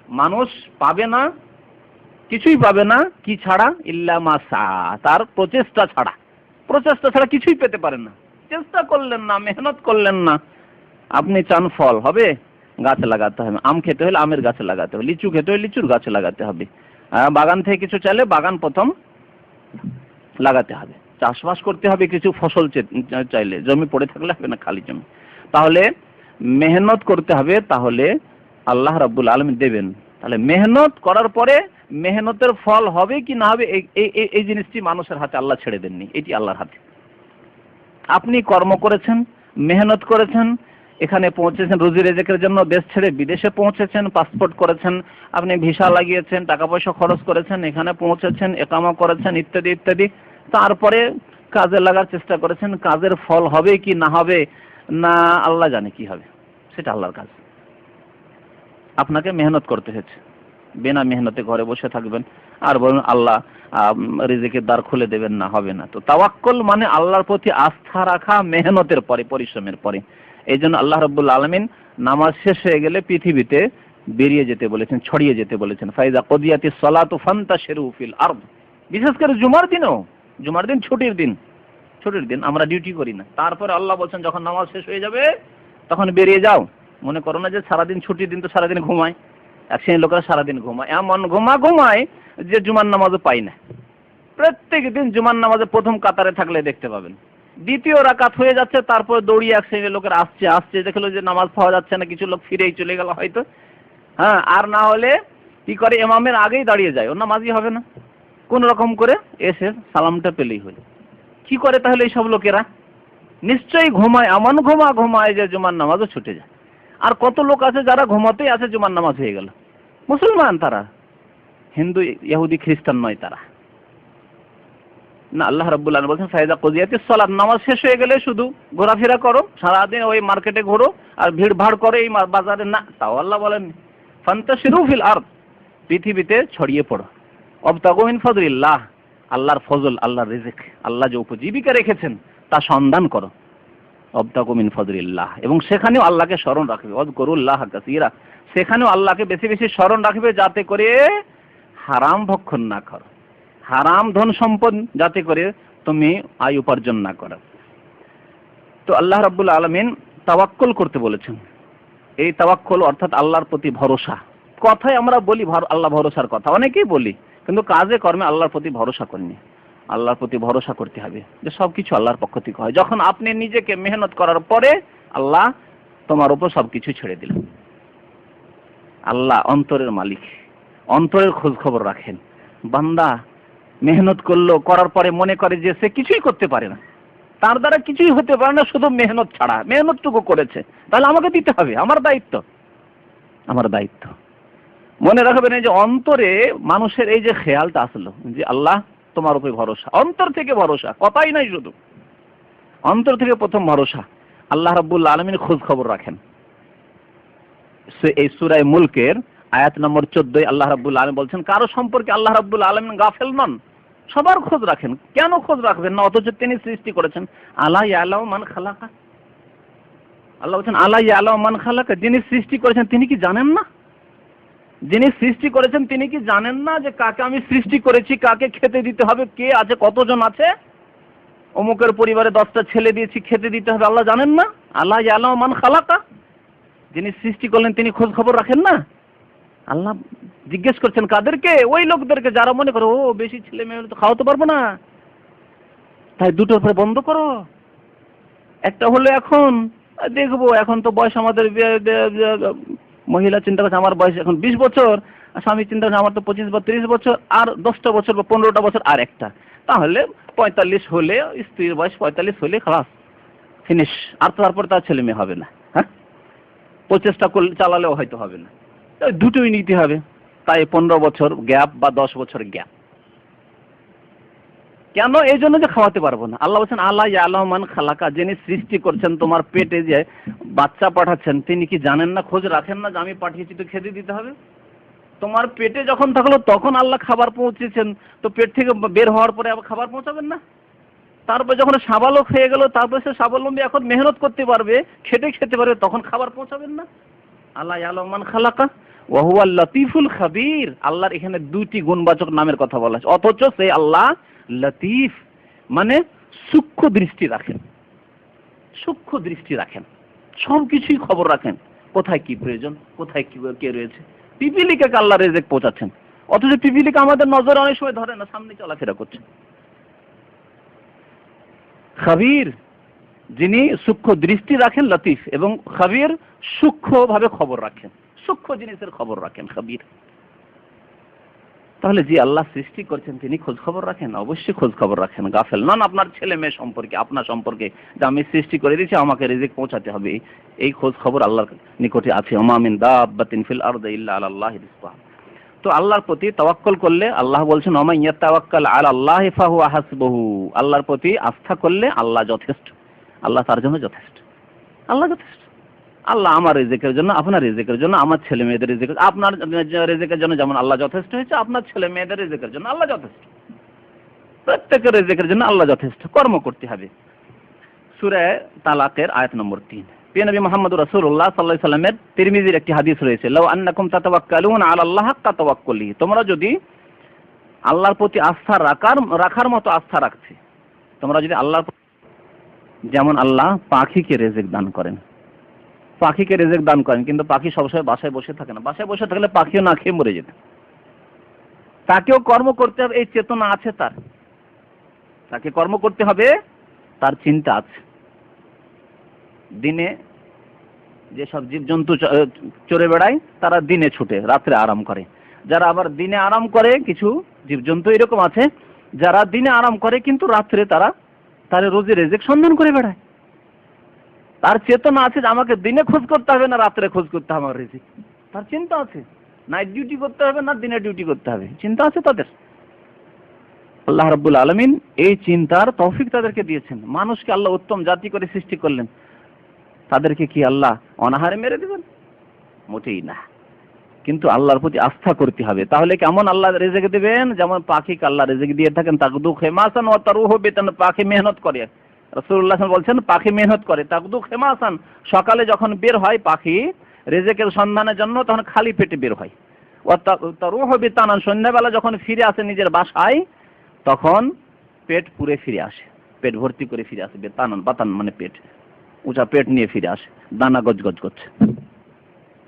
মানুষ পাবে না, কিছুই পাবে না কি ছাড়া? ইল্লা মা সাআ, তার প্রচেষ্টা ছাড়া কিছুই পেতে পারেন না। চেষ্টা করলেন না, মেহনত করলেন না, আপনি চান ফল হবে, গাছ লাগাতে হবে। আম খেতে হলে আমের গাছ লাগাতে হবে, লিচু খেতে হলে লিচুর গাছ লাগাতে হবে। বাগান থেকে কিছু চাইলে বাগান প্রথম লাগাতে হবে। চাষবাস করতে হবে, কিছু ফসল চাইলে জমি পড়ে থাকলে হবে না, খালি জমি। তাহলে মেহনত করতে হবে, তাহলে আল্লাহ রাব্বুল আলামিন দেবেন। তাহলে মেহনত করার পরে মেহনতের ফল হবে কি না হবে এই জিনিসটি মানুষের হাতে আল্লাহ ছেড়ে দেননি, এটি আল্লাহর হাতে। আপনি কর্ম করেছেন, মেহনত করেছেন, এখানে পৌঁছেছেন রুজি রিজিকের জন্য, দেশ ছেড়ে বিদেশে পৌঁছেছেন, পাসপোর্ট করেছেন, আপনি ভিসা লাগিয়েছেন, টাকা পয়সা খরচ করেছেন, এখানে পৌঁছেছেন, ইকামা করেছেন, ইত্যাদি ইত্যাদি। তারপরে কাজে লাগার চেষ্টা করেছেন, কাজের ফল হবে কি না হবে না আল্লাহ জানে কি হবে, সেটা আল্লাহর কাজ। আপনাকে মেহনত করতে হয়েছে, বিনা মেহনতে ঘরে বসে থাকবেন আর বলুন আল্লাহ রিজিকের দ্বার খুলে দেবেন না, হবে না। তো তাওয়াক্কুল মানে আল্লাহর প্রতি আস্থা রাখা মেহনতের পরে, পরিশ্রমের পরে। এই জন্য আল্লাহ রাব্বুল আলামিন নামাজ শেষ হয়ে গেলে পৃথিবীতে বেরিয়ে যেতে বলেছেন, ছড়িয়ে যেতে বলেছেন। ফাইজা কুদিয়াতিস সালাতু ফান্তাশিরু ফিল আরদ। বিশেষ করে জুমার দিন ছুটির দিন আমরা ডিউটি করি না। তারপরে আল্লাহ বলছেন যখন নামাজ শেষ হয়ে যাবে তখন বেরিয়ে যাও। মনে করো না যে সারাদিন ছুটির দিন তো সারাদিন ঘুমায়, এক শ্রেণীর লোকেরা সারাদিন ঘুমায়, এমন ঘুমায় যে জুমার নামাজও পাই না। প্রত্যেক দিন জুমার নামাজে প্রথম কাতারে থাকলে দেখতে পাবেন, দ্বিতীয় রাকাত হয়ে যাচ্ছে, তারপর দৌড়িয়ে এক শ্রেণীর লোকের আসছে দেখলো যে নামাজ পাওয়া যাচ্ছে না, কিছু লোক ফিরেই চলে গেল হয়তো। হ্যাঁ, আর না হলে কি করে, ইমামের আগেই দাঁড়িয়ে যায়, ওর নামাজই হবে না, কোন রকম করে এসে সালামটা পেলেই হলো। কি করে তাহলে এইসব লোকেরা? নিশ্চয়ই ঘুমায়, এমন ঘুমায় যে জুমার নামাজও ছুটে যায়। আর কত লোক আছে যারা ঘুমাতেই আছে জুমার নামাজ হয়ে গেল, মুসলমান তারা, হিন্দু ইহুদি খ্রিস্টান নয় তারা। না, আল্লাহ রাব্বুল আলামিন বলেছেন ফাইজা কুদিয়াতিস সালাত, নামাজ শেষ হয়ে গেলে শুধু ঘোরাফেরা করো, সারাদিন ওই মার্কেটে ঘোরো আর ভিড় ভাড় করে এই বাজারে, না, তাও আল্লাহ বলেন ফান্তাশিরু ফিল আরদ, পৃথিবীতে ছড়িয়ে পড়ো। ওয়াবতাগু মিন ফাদলিল্লাহ, আল্লাহর ফজল, আল্লাহর রিজিক, আল্লাহ যে উপজীবিকা রেখেছেন তা সন্ধান করো। ওয়াবতাগু মিন ফাদলিল্লাহ, এবং সেখানেও আল্লাহকে স্মরণ রাখবে। ওয়াজকুরুল্লাহ কাসীরা, সেখানেও আল্লাহকে বেশি বেশি স্মরণ রাখবে যাতে করে হারাম ভক্ষণ না করো, হারাম ধন সম্পদ যাতে করে তুমি আয় উপার্জন না করো। তো আল্লাহ রাব্বুল আলামিন তাওয়াক্কুল করতে বলেছেন। এই তাওয়াক্কুল অর্থাৎ আল্লাহর প্রতি ভরসা। কথায় আমরা বলি আল্লাহ ভরসার কথা, অনেকেই বলি, কিন্তু কাজে কর্মে আল্লাহর প্রতি ভরসা করিনি। আল্লাহর প্রতি ভরসা করতে হবে যে সবকিছু আল্লাহর পক্ষ থেকে হয়। যখন আপনি নিজেকে মেহনত করার পরে আল্লাহ তোমার উপর সবকিছু ছেড়ে দিলেন। আল্লাহ অন্তরের মালিক, অন্তরের খোঁজ খবর রাখেন। বান্দা মেহনত করলো, করার পরে মনে করে যে সে কিছুই করতে পারে না, তার দ্বারা কিছুই হতে পারে না শুধু মেহনত ছাড়া, মেহনতটুকু করেছে, তাহলে আমাকে দিতে হবে, আমার দায়িত্ব। মনে রাখবেন এই যে অন্তরে মানুষের এই যে খেয়ালটা আসলো যে আল্লাহ তোমার উপরে ভরসা, অন্তর থেকে ভরসা, কথাই নাই, শুধু অন্তর থেকে প্রথম ভরসা। আল্লাহ রাব্বুল আলামিন খোঁজ খবর রাখেন। এই সূরা মুলকের আয়াত নম্বর 14 আল্লাহ রাব্বুল আলামিন বলছেন কারো সম্পর্কে আল্লাহ রাব্বুল আলামিন গাফেল নন, সবার খোঁজ রাখেন। কেন খোঁজ রাখবেন না? অথচ তিনি সৃষ্টি করেছেন। আলা ইয়ালামু মান খালাকা, আল্লাহ বলছেন আলা ইয়ালামু মান খালাকা, যিনি সৃষ্টি করেছেন তিনি কি জানেন না? যিনি সৃষ্টি করেছেন তিনি কি জানেন না যে কাকে আমি সৃষ্টি করেছি, কাকে খেতে দিতে হবে, কে আছে, কতজন আছে? অমুকের পরিবারে 10টা ছেলে দিয়েছি, খেতে দিতে হবে, আল্লাহ জানেন না? আলা ইয়ালামু মান খালাকা, যিনি সৃষ্টি করলেন তিনি খোঁজ খবর রাখেন না? আল্লাহ জিজ্ঞেস করছেন কাদেরকে? ওই লোকদেরকে যারা মনে করো ও বেশি ছেলে মেয়ে তো খাওয়াতে পারবো না, তাই দুটোর পরে বন্ধ করো, একটা হলে এখন দেখবো। এখন তো বয়স আমাদের মহিলা চিন্তা করছে আমার বয়স এখন 20 বছর, আর স্বামী চিন্তা করছে আমার তো 25 বা 30 বছর, আর 10টা বছর বা 15টা বছর আর একটা, তাহলে 45 হলে, স্ত্রীর বয়স 45 হলে খালাস ফিনিশ, আর তারপর তার ছেলে মেয়ে হবে না। হ্যাঁ, প্রচেষ্টা চালালেও হয়তো হবে না, দুটোই নিতে হবে। তাই 15 বছর গ্যাপ বা 10 বছর গ্যাপ। কেন? এই জন্য যে খাওয়াতে পারবো না। আল্লাহ বলছেন আলা ইয়ালামু মান খালাকা, যিনি সৃষ্টি করছেন, তোমার পেটে যে বাচ্চা পাঠাচ্ছেন তিনি কি জানেন না, খোঁজ রাখেন না যে আমি পাঠিয়েছি তো খেতে দিতে হবে? তোমার পেটে যখন থাকলো তখন আল্লাহ খাবার পৌঁছেছেন, তো পেট থেকে বের হওয়ার পরে আবার খাবার পৌঁছাবেন না? তারপর যখন সাবালক হয়ে গেল, তারপর সে স্বাবলম্বী এখন মেহনত করতে পারবে, খেতে পারবে, তখন খাবার পৌঁছাবেন না? আল্লাহ ইয়ালামু মান খালাকা ওয়া হুয়াল লতীফুল খাবীর। আল্লাহর এখানে দুটি গুণবাচক নামের কথা বলা আছে, অথচ সেই আল্লাহ লতীফ মানে সূক্ষ্ম দৃষ্টি রাখেন, সূক্ষ্ম দৃষ্টি রাখেন, সবকিছুই খবর রাখেন, কোথায় কি প্রয়োজন, কোথায় কি কে রয়েছে। পিপিলিকাকে আল্লাহ রেজেক পৌঁছাচ্ছেন, অথচ পিপিলিকা আমাদের নজরে অনেক সময় ধরে না, সামনে চলাফেরা করছে। খাবীর যিনি সূক্ষ্ম দৃষ্টি রাখেন, লতিফ, এবং খাবীর সূক্ষ্মভাবে খবর রাখেন, সূক্ষ্ম জিনিসের খবর রাখেন খাবীর। তাহলে যে আল্লাহ সৃষ্টি করছেন তিনি খোঁজ খবর রাখেন, অবশ্যই খোঁজ খবর রাখেন, গাফেল নন। আপনার ছেলে মেয়ে সম্পর্কে, আপনার সম্পর্কে, যে আমি সৃষ্টি করে দিয়েছি আমাকে রিজিক পৌঁছাতে হবে, এই খোঁজ খবর আল্লাহর নিকটে আছে। ওমা মিন দাব্বাতিন ফিল আরদি ইল্লা আলাল্লাহি রিজকুহা। তো আল্লাহর প্রতি তাওয়াক্কুল করলে, আল্লাহ বলছেন ওমা ইয়াতাওয়াক্কাল আলাল্লাহি ফাহুয়া হাসবুহু, আল্লাহর প্রতি আস্থা করলে আল্লাহ যথেষ্ট, আল্লাহ তার জন্য যথেষ্ট, আল্লাহ যথেষ্ট। আল্লাহ আমার রিজিকের জন্য, আপনার রিজিকের জন্য, আমার ছেলে মেয়েদের রিজিকের, আপনার রিজিকের জন্য যেমন আল্লাহ যথেষ্ট হয়েছে, আপনার ছেলে মেয়েদের রিজিকের জন্য আল্লাহ যথেষ্ট, প্রত্যেকের রিজিকের জন্য আল্লাহ যথেষ্ট। কর্ম করতে হবে। সূরা তালাকের আয়াত নম্বর 3। প্রিয় নবী মুহাম্মদুর রাসূলুল্লাহ সাল্লাল্লাহু আলাইহি সাল্লামের তিরমিজির একটি হাদিস রয়েছে, লাউ আন্নাকুম তাতাওয়াক্কালুনা আলাল্লাহ হাক্কা তাওয়াক্কুলিহি, তোমরা যদি আল্লাহর প্রতি আস্থা রাখার মতো আস্থা রাখছে, তোমরা যদি আল্লাহর, যেমন আল্লাহ পাখিকে রিজিক দান করেন, পাখিকে রিজিক দান করেন, কিন্তু পাখি সবসময় বাসায় বসে থাকে না। বাসায় বসে থাকলে পাখিও না খেয়ে মরে যেত। তাকেও কর্ম করতে হবে, এই চেতনা আছে তার, তাকে কর্ম করতে হবে, তার চিন্তা আছে। দিনে যেসব জীবজন্তু চড়ে বেড়ায় তারা দিনে ছুটে, রাত্রে আরাম করে। যারা আবার দিনে আরাম করে, কিছু জীবজন্তু এরকম আছে যারা দিনে আরাম করে কিন্তু রাত্রে তারা তার রোজি রিজিক সন্ধান করে বেড়ায়। তার চেতনা আছে যে আমাকে দিনে খোঁজ করতে হবে না রাত্রে খোঁজ করতে হবে আমার রিজিক, তার চিন্তা আছে। নাইট ডিউটি করতে হবে না দিনে ডিউটি করতে হবে, চিন্তা আছে তাদের। আল্লাহ রাব্বুল আলামিন এই চিন্তার তৌফিক তাদেরকে দিয়েছেন। মানুষকে আল্লাহ উত্তম জাতি করে সৃষ্টি করলেন, তাদেরকে কি আল্লাহ অনাহারে মেরে দেবেন? মোটেই না। কিন্তু আল্লাহর প্রতি আস্থা করতে হবে। তাহলে কেমন আল্লাহ রিজিক দেবেন? যেমন পাখিকে আল্লাহ রিজিক দিয়ে থাকেন, তাকদু খেমাসান ওয়া তারুহু বিতান, পাখি মেহনত করে। রাসূলুল্লাহ বলছেন পাখি মেহনত করে, তাকদু খেমাসান, সকালে যখন বের হয় পাখি রিজিকের সন্ধানের জন্য তখন খালি পেটে বের হয়। ওয়া তারুহু বিতান, সন্ধ্যাবেলা যখন ফিরে আসে নিজের বাসায় তখন পেট পুরে ফিরে আসে, পেট ভর্তি করে ফিরে আসে। বেতানান, বাতান মানে পেট, উঁচা পেট নিয়ে ফিরে আসে, দানা গজগজ করছে।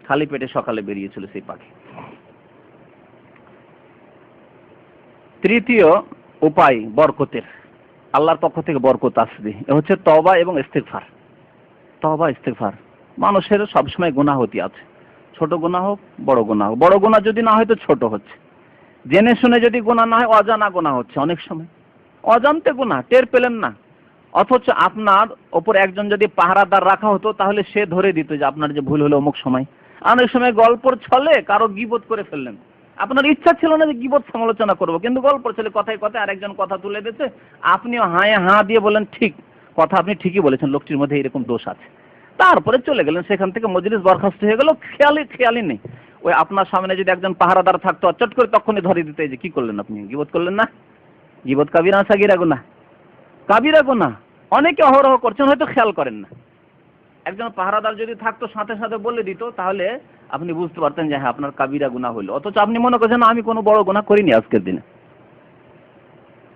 খালি পেটে সকালে বেরিয়েছিল সেই পাখি। তৃতীয় উপায় বরকতের, আল্লাহর পক্ষ থেকে বরকত আসবে, এ হচ্ছে তওবা এবং ইস্তিগফার। তওবা ইস্তিগফার। মানুষের সবসময় গুনাহ হতে আছে, ছোট গুনাহ হোক বড় গুনাহ হোক। বড় গুনাহ যদি না হয় তো ছোট হচ্ছে, জেনে শুনে যদি গুনাহ না হয় অজানা গুনাহ হচ্ছে। অনেক সময় অজান্তে গুনাহ, টের পেলেন না, অথচ আপনার ওপর একজন যদি পাহারাদার রাখা হতো তাহলে সে ধরে দিত যে আপনার যে ভুল হলো অমুক সময়। অনেক সময় গল্পর ছলে কারো গীবত করে ফেললেন, আপনার ইচ্ছা ছিল না যে গীবত সমালোচনা করবো, কিন্তু গল্পর ছলে কথায় কথায় আরেকজন কথা তুলে দিয়েছে, আপনিও হাঁ হাঁ দিয়ে বলেন ঠিক কথা, আপনি ঠিকই বলেছেন, লোকটির মধ্যে এরকম দোষ আছে। তারপরে চলে গেলেন, সেখান থেকে মজলিস বরখাস্ত হয়ে গেল, খেয়ালই নেই। ওই আপনার সামনে যদি একজন পাহারাদার থাকতো চট করে তখনই ধরে দিতে যে কি করলেন, আপনি গীবত করলেন না। গীবত কাবিরা সাগীরা গুনাহ? কাবিরা গুনাহ। অনেকে অহরহ করছেন, হয়তো খেয়াল করেন না। একজন পাহারাদার যদি থাকতো সাথে সাথে বলে দিত, তাহলে আপনি বুঝতে পারতেন যে হ্যাঁ আপনার কাবিরা গুনাহ হলো। অথচ আপনি মনে করছেন আমি কোনো বড় গুনাহ করিনি আজকের দিনে।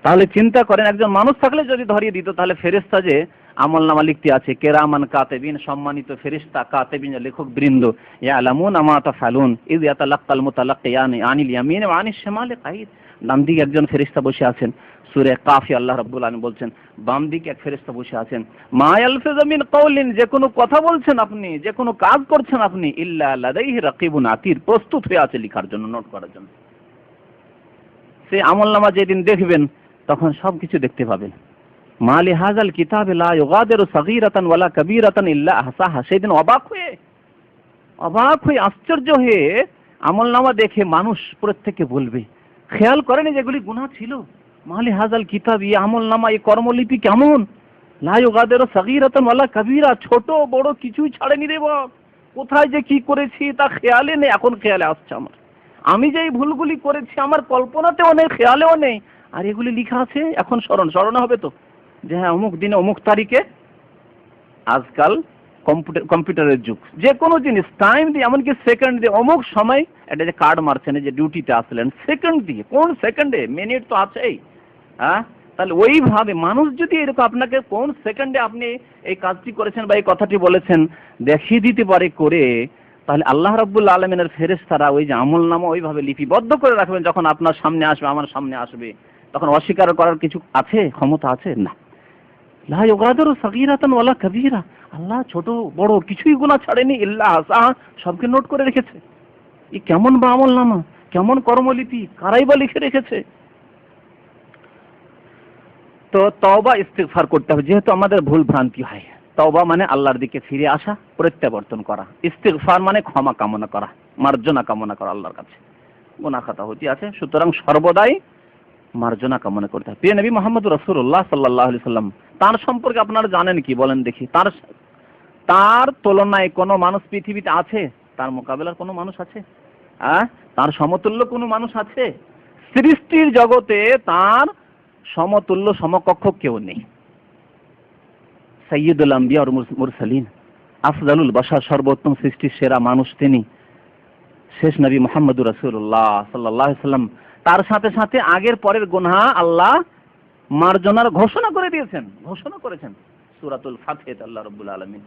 তাহলে চিন্তা করেন, একজন মানুষ থাকলে যদি ধরিয়ে দিত, তাহলে ফেরেশতা যে আমলনামা লিখতে আছে, কেরামান কাতিবিন, সম্মানিত ফেরেশতা, কাতিবিন লেখক বৃন্দ, ইয়ালামুনা মা তাফআলুন ইয ইয়াতালাক্কাল মুতালাক্কিয়ানি আনিল ইয়ামিন ওয়া আনিশ শিমালি কাঈদ। ডান দিকে একজন ফেরেশতা বসে আছেন, সূরা কাফে আল্লাহ রাব্বুল আলামিন বলছেন, বাম দিকে এক ফেরেশতা বসে আছেন। মা ইয়ালফিযু মিন কাওলিন, যে কোনো কথা বলছেন আপনি, যে কোনো কাজ করছেন আপনি, ইল্লা লাদাইহি রাকিবুন আতীদ, প্রস্তুত হয়ে আছে লিখার জন্য, নোট করার জন্য। সেই আমলনামা যেদিন দেখবেন তখন সবকিছু দেখতে পাবেন। মা লিহাযাল কিতাবে লা ইউগাদিরু সাগীরাতান ওয়ালা কাবীরাতান ইল্লা আহসাহা। সেদিন অবাক হয়ে আশ্চর্য হয়ে আমলনামা দেখে মানুষ প্রত্যেকে বলবে, খেয়াল করেনি যেগুলি গুনাহ ছিল। মা লিহাযাল কিতাব, এই আমলনামা, এই কর্মলিপি কেমন? লা ইউগাদিরু সাগীরাতান ওয়ালা কাবীরা, ছোট বড় কিছুই ছাড়েনি রে বাপ। কোথায় যে কি করেছি তা খেয়ালে নেই, এখন খেয়ালে আসছে আমার। আমি যে এই ভুলগুলি করেছি আমার কল্পনাতেও নেই, খেয়ালেও নেই, আর এগুলি লেখা আছে এখন স্মরণ হবে তো যে হ্যাঁ অমুক দিনে অমুক তারিখে। আজকাল কম্পিউটারের যুগ, যে কোনো জিনিস টাইম দিয়ে, এমনকি সেকেন্ড দিয়ে, অমুক সময় এটা যে কার্ড মারছেন, যে ডিউটিতে আসলেন, সেকেন্ড দিয়ে, কোন সেকেন্ডে, মিনিট তো আছেই। হ্যাঁ, তাহলে ওইভাবে মানুষ যদি এরকম আপনাকে কোন সেকেন্ডে আপনি এই কাজটি করেছেন বা এই কথাটি বলেছেন দেখিয়ে দিতে পারে করে, তাহলে আল্লাহ রাব্বুল আলামিনের ফেরেশতারা ওই যে আমলনামা ওইভাবে লিপিবদ্ধ করে রাখবেন, যখন আপনার সামনে আসবে, আমার সামনে আসবে, তখন অস্বীকার করার কিছু আছে, ক্ষমতা আছে না। লা ইউগাদিরু সাগীরাতান ওয়ালা কাবীরা, আল্লাহ ছোট বড় কিছুই গুনাহ ছাড়েনি, ইল্লা আহসাহা, সবকে নোট করে রেখেছে। এই কেমন বা আমলনামা, কেমন কর্মলিপি, কারাই বা লিখে রেখেছে। তো তওবা ইস্তিগফার করতে হবে, যেহেতু আমাদের ভুল ভ্রান্তি হয়। তওবা মানে আল্লাহর দিকে ফিরে আসা, প্রত্যাবর্তন করা। ইস্তিগফার মানে ক্ষমা কামনা করা, মার্জনা কামনা করা আল্লাহর কাছে। গুনাহ খাতা হতে আছে, সুতরাং সর্বদাই মার্জনা কামনা করতে হবে। প্রিয় নবী মুহাম্মদ রাসূলুল্লাহ সাল্লাল্লাহু আলাইহি সাল্লাম, তার সম্পর্কে আপনারা জানেন কি বলেন দেখি? তার তুলনায় কোনো মানুষ পৃথিবীতে আছে? তার মোকাবেলার কোনো মানুষ আছে? তার সমতুল্য কোনো মানুষ আছে? সৃষ্টির জগতে তার সমতুল্য সমকক্ষ কেউ নেই। সাইয়্যিদুল আম্বিয়া ওয়াল মুরসালিন, আফজালুল বাশার, সর্বোত্তম সৃষ্টির সেরা মানুষ তিনি, শেষ নবী মুহাম্মদুর রাসূলুল্লাহ সাল্লাল্লাহু আলাইহি সাল্লাম। তার সাথে সাথে আগের পরের গুনাহ আল্লাহ মার্জনার ঘোষণা করে দিয়েছেন, ঘোষণা করেছেন সূরাতুল ফাতহিতে আল্লাহ রাব্বুল আলামিন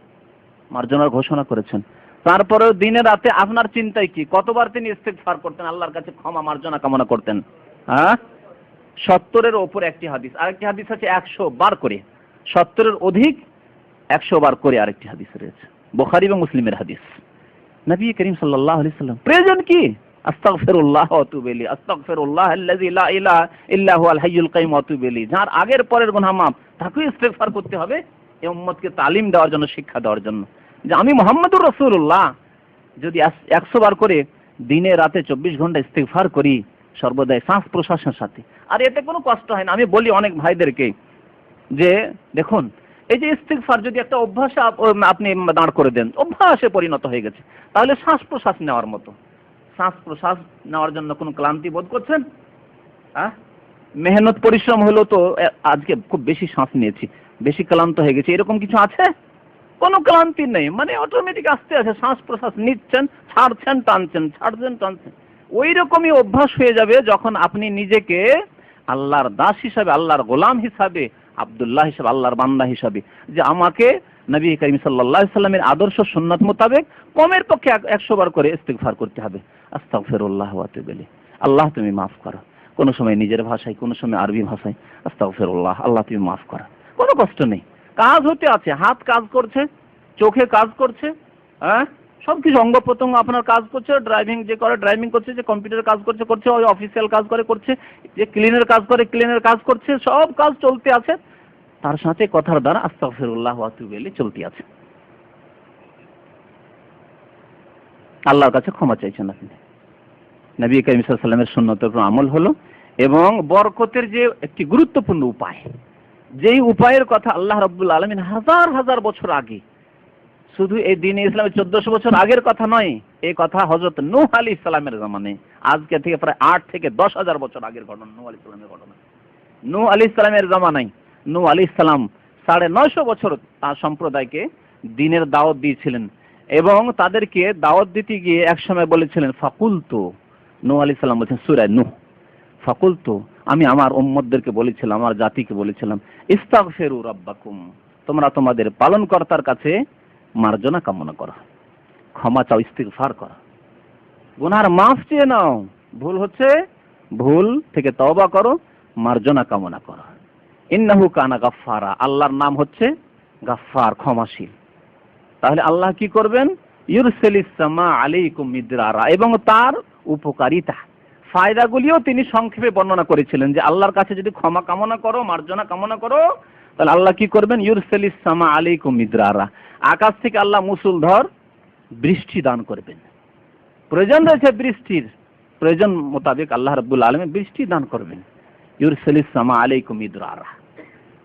মার্জনার ঘোষণা করেছেন। তারপরে দিনে রাতে আপনার চিন্তায় কি, কতবার তিনি ইস্তিগফার করতেন, আল্লাহর কাছে ক্ষমা মার্জনা কামনা করতেন? 70-এর ওপর একটি হাদিস, আরেকটি হাদিস আছে 100 বার করে, 70-এর অধিক 100 বার করে আরেকটি হাদিস রয়েছে, বুখারী এবং মুসলিমের হাদিস। নবী করিম সাল্লাল্লাহু আলাইহি সাল্লাম প্রয়োজন কি? আস্তাগফিরুল্লাহ ওয়া আতুবু ইলাইহি, আস্তাগফিরুল্লাহ আল্লাযী লা ইলাহা ইল্লা হুয়াল হাইয়ুল কাইয়ুম ওয়া আতুবু ইলাইহি। যার আগের পরের গুনাহ মাফ, তাকেও ইস্তিগফার করতে হবে, এই উম্মতকে তালিম দেওয়ার জন্য, শিক্ষা দেওয়ার জন্য যে আমি মুহাম্মদুর রাসূলুল্লাহ যদি 100 বার করে দিনে রাতে 24 ঘন্টা ইস্তিগফার করি, সর্বদাই শ্বাস প্রশ্বাসের সাথে, আর এতে কোনো কষ্ট হয় না। আমি বলি অনেক ভাইদেরকে যে দেখুন, এই যে ইস্তিগফার যদি একটা অভ্যাসে আপনি দাঁড় করে দেন, অভ্যাসে পরিণত হয়ে গেছে, তাহলে শ্বাস প্রশ্বাস নেওয়ার মতো। শ্বাস প্রশ্বাস নেওয়ার জন্য কোনো ক্লান্তি বোধ করছেন? মেহনত পরিশ্রম হলো তো আজকে খুব বেশি শ্বাস নিয়েছি, বেশি ক্লান্ত হয়ে গেছে, এরকম কিছু আছে? কোনো ক্লান্তি নেই, মানে অটোমেটিক আসতে আছে, শ্বাস প্রশ্বাস নিচ্ছেন, ছাড়ছেন, টানছেন, ছাড়ছেন, টানছেন। ওই রকমই অভ্যাস হয়ে যাবে যখন আপনি নিজেকে আল্লাহর দাস হিসাবে, আল্লাহর গোলাম হিসাবে, আব্দুল্লাহ হিসাবে, আল্লাহর বান্দা হিসাবে, যে আমাকে নবী করিম সাল্লাল্লাহু আলাইহি সাল্লামের আদর্শ সুন্নাত মোতাবেক কমের পক্ষে 100 বার করে ইস্তিগফার করতে হবে। আস্তাগফিরুল্লাহ ওয়া আতুবু ইলাইহি, আল্লাহ তুমি মাফ করো। কোনো সময় নিজের ভাষায়, কোনো সময় আরবি ভাষায়, আস্তাগফিরুল্লাহ, আল্লাহ তুমি মাফ করো। কোনো কষ্ট নেই, কাজ হতে আছে, হাত কাজ করছে, চোখে কাজ করছে, সবকিছু অঙ্গ প্রত্যঙ্গ আপনার কাজ করছে, ড্রাইভিং যে করে ড্রাইভিং করছে, যে কম্পিউটার কাজ করছে, ওই অফিসিয়াল কাজ করছে, যে ক্লিনের কাজ করে ক্লিনের কাজ করছে, সব কাজ চলতে আছে, তার সাথে কথার দ্বারা আস্তাগফিরুল্লাহ ওয়া আতুবু ইলাইহি চলতে আছে। আল্লাহর কাছে ক্ষমা চাইছেন আপনি, নবী করিম সাল্লাল্লাহু আলাইহি ওয়াসাল্লামের সুন্নতের উপর আমল হলো, এবং বরকতের যে একটি গুরুত্বপূর্ণ উপায়, যেই উপায়ের কথা আল্লাহ রাব্বুল আলামিন হাজার হাজার বছর আগে, শুধু এই দ্বীনে ইসলামের 1400 বছর আগের কথা নয়, এই কথা হযরত নূহ আলাইহিস সালামের জামানায়, আজকে থেকে প্রায় 8 থেকে 10,000 বছর আগের ঘটনা, নূহ আলাইহিস সালামের ঘটনা। নূহ আলাইহিস সালামের জামানায় নূহ আলাইহিস সালাম 950 বছর তার সম্প্রদায়কে দ্বীনের দাওয়াত দিয়েছিলেন এবং তাদেরকে দাওয়াত দিতে গিয়ে একসময় বলেছিলেন ফাকুলতু, নূহ আলাইহিস সালাম বলেছেন সূরা নূহ, ফাকুলতু, আমি আমার উম্মতদেরকে বলেছিলাম, আমার জাতিকে বলেছিলাম, ইস্তাগফিরু রাব্বাকুম, তোমরা তোমাদের পালনকর্তার কাছে মার্জনা কামনা করো, ক্ষমা চাও, ইস্তিগফার করো, গুনার মাফ চেয়ে নাও, ভুল হচ্ছে ভুল থেকে তওবা করো, মার্জনা কামনা করো। ইন্নাহু কানা গাফফারা, আল্লাহর নাম হচ্ছে গাফফার, ক্ষমাশীল। তাহলে আল্লাহ কি করবেন? ইউরসিলিস সামা আলাইকুম মিদরারা, এবং তার উপকারিতা ফায়দাগুলিও তিনি সংক্ষেপে বর্ণনা করেছিলেন যে আল্লাহর কাছে যদি ক্ষমা কামনা করো, মার্জনা কামনা করো, তাহলে আল্লাহ কি করবেন? ইউরসিলিস সামা আলাইকুম মিদরারা, আকাশ থেকে আল্লাহ মুসুলধর বৃষ্টি দান করবেন। প্রয়োজন রয়েছে বৃষ্টির, প্রয়োজন মোতাবেক আল্লাহ রাব্বুল আলামিন বৃষ্টি দান করবেন। ইউরসিলিস সামা আলাইকুম মিদরারা,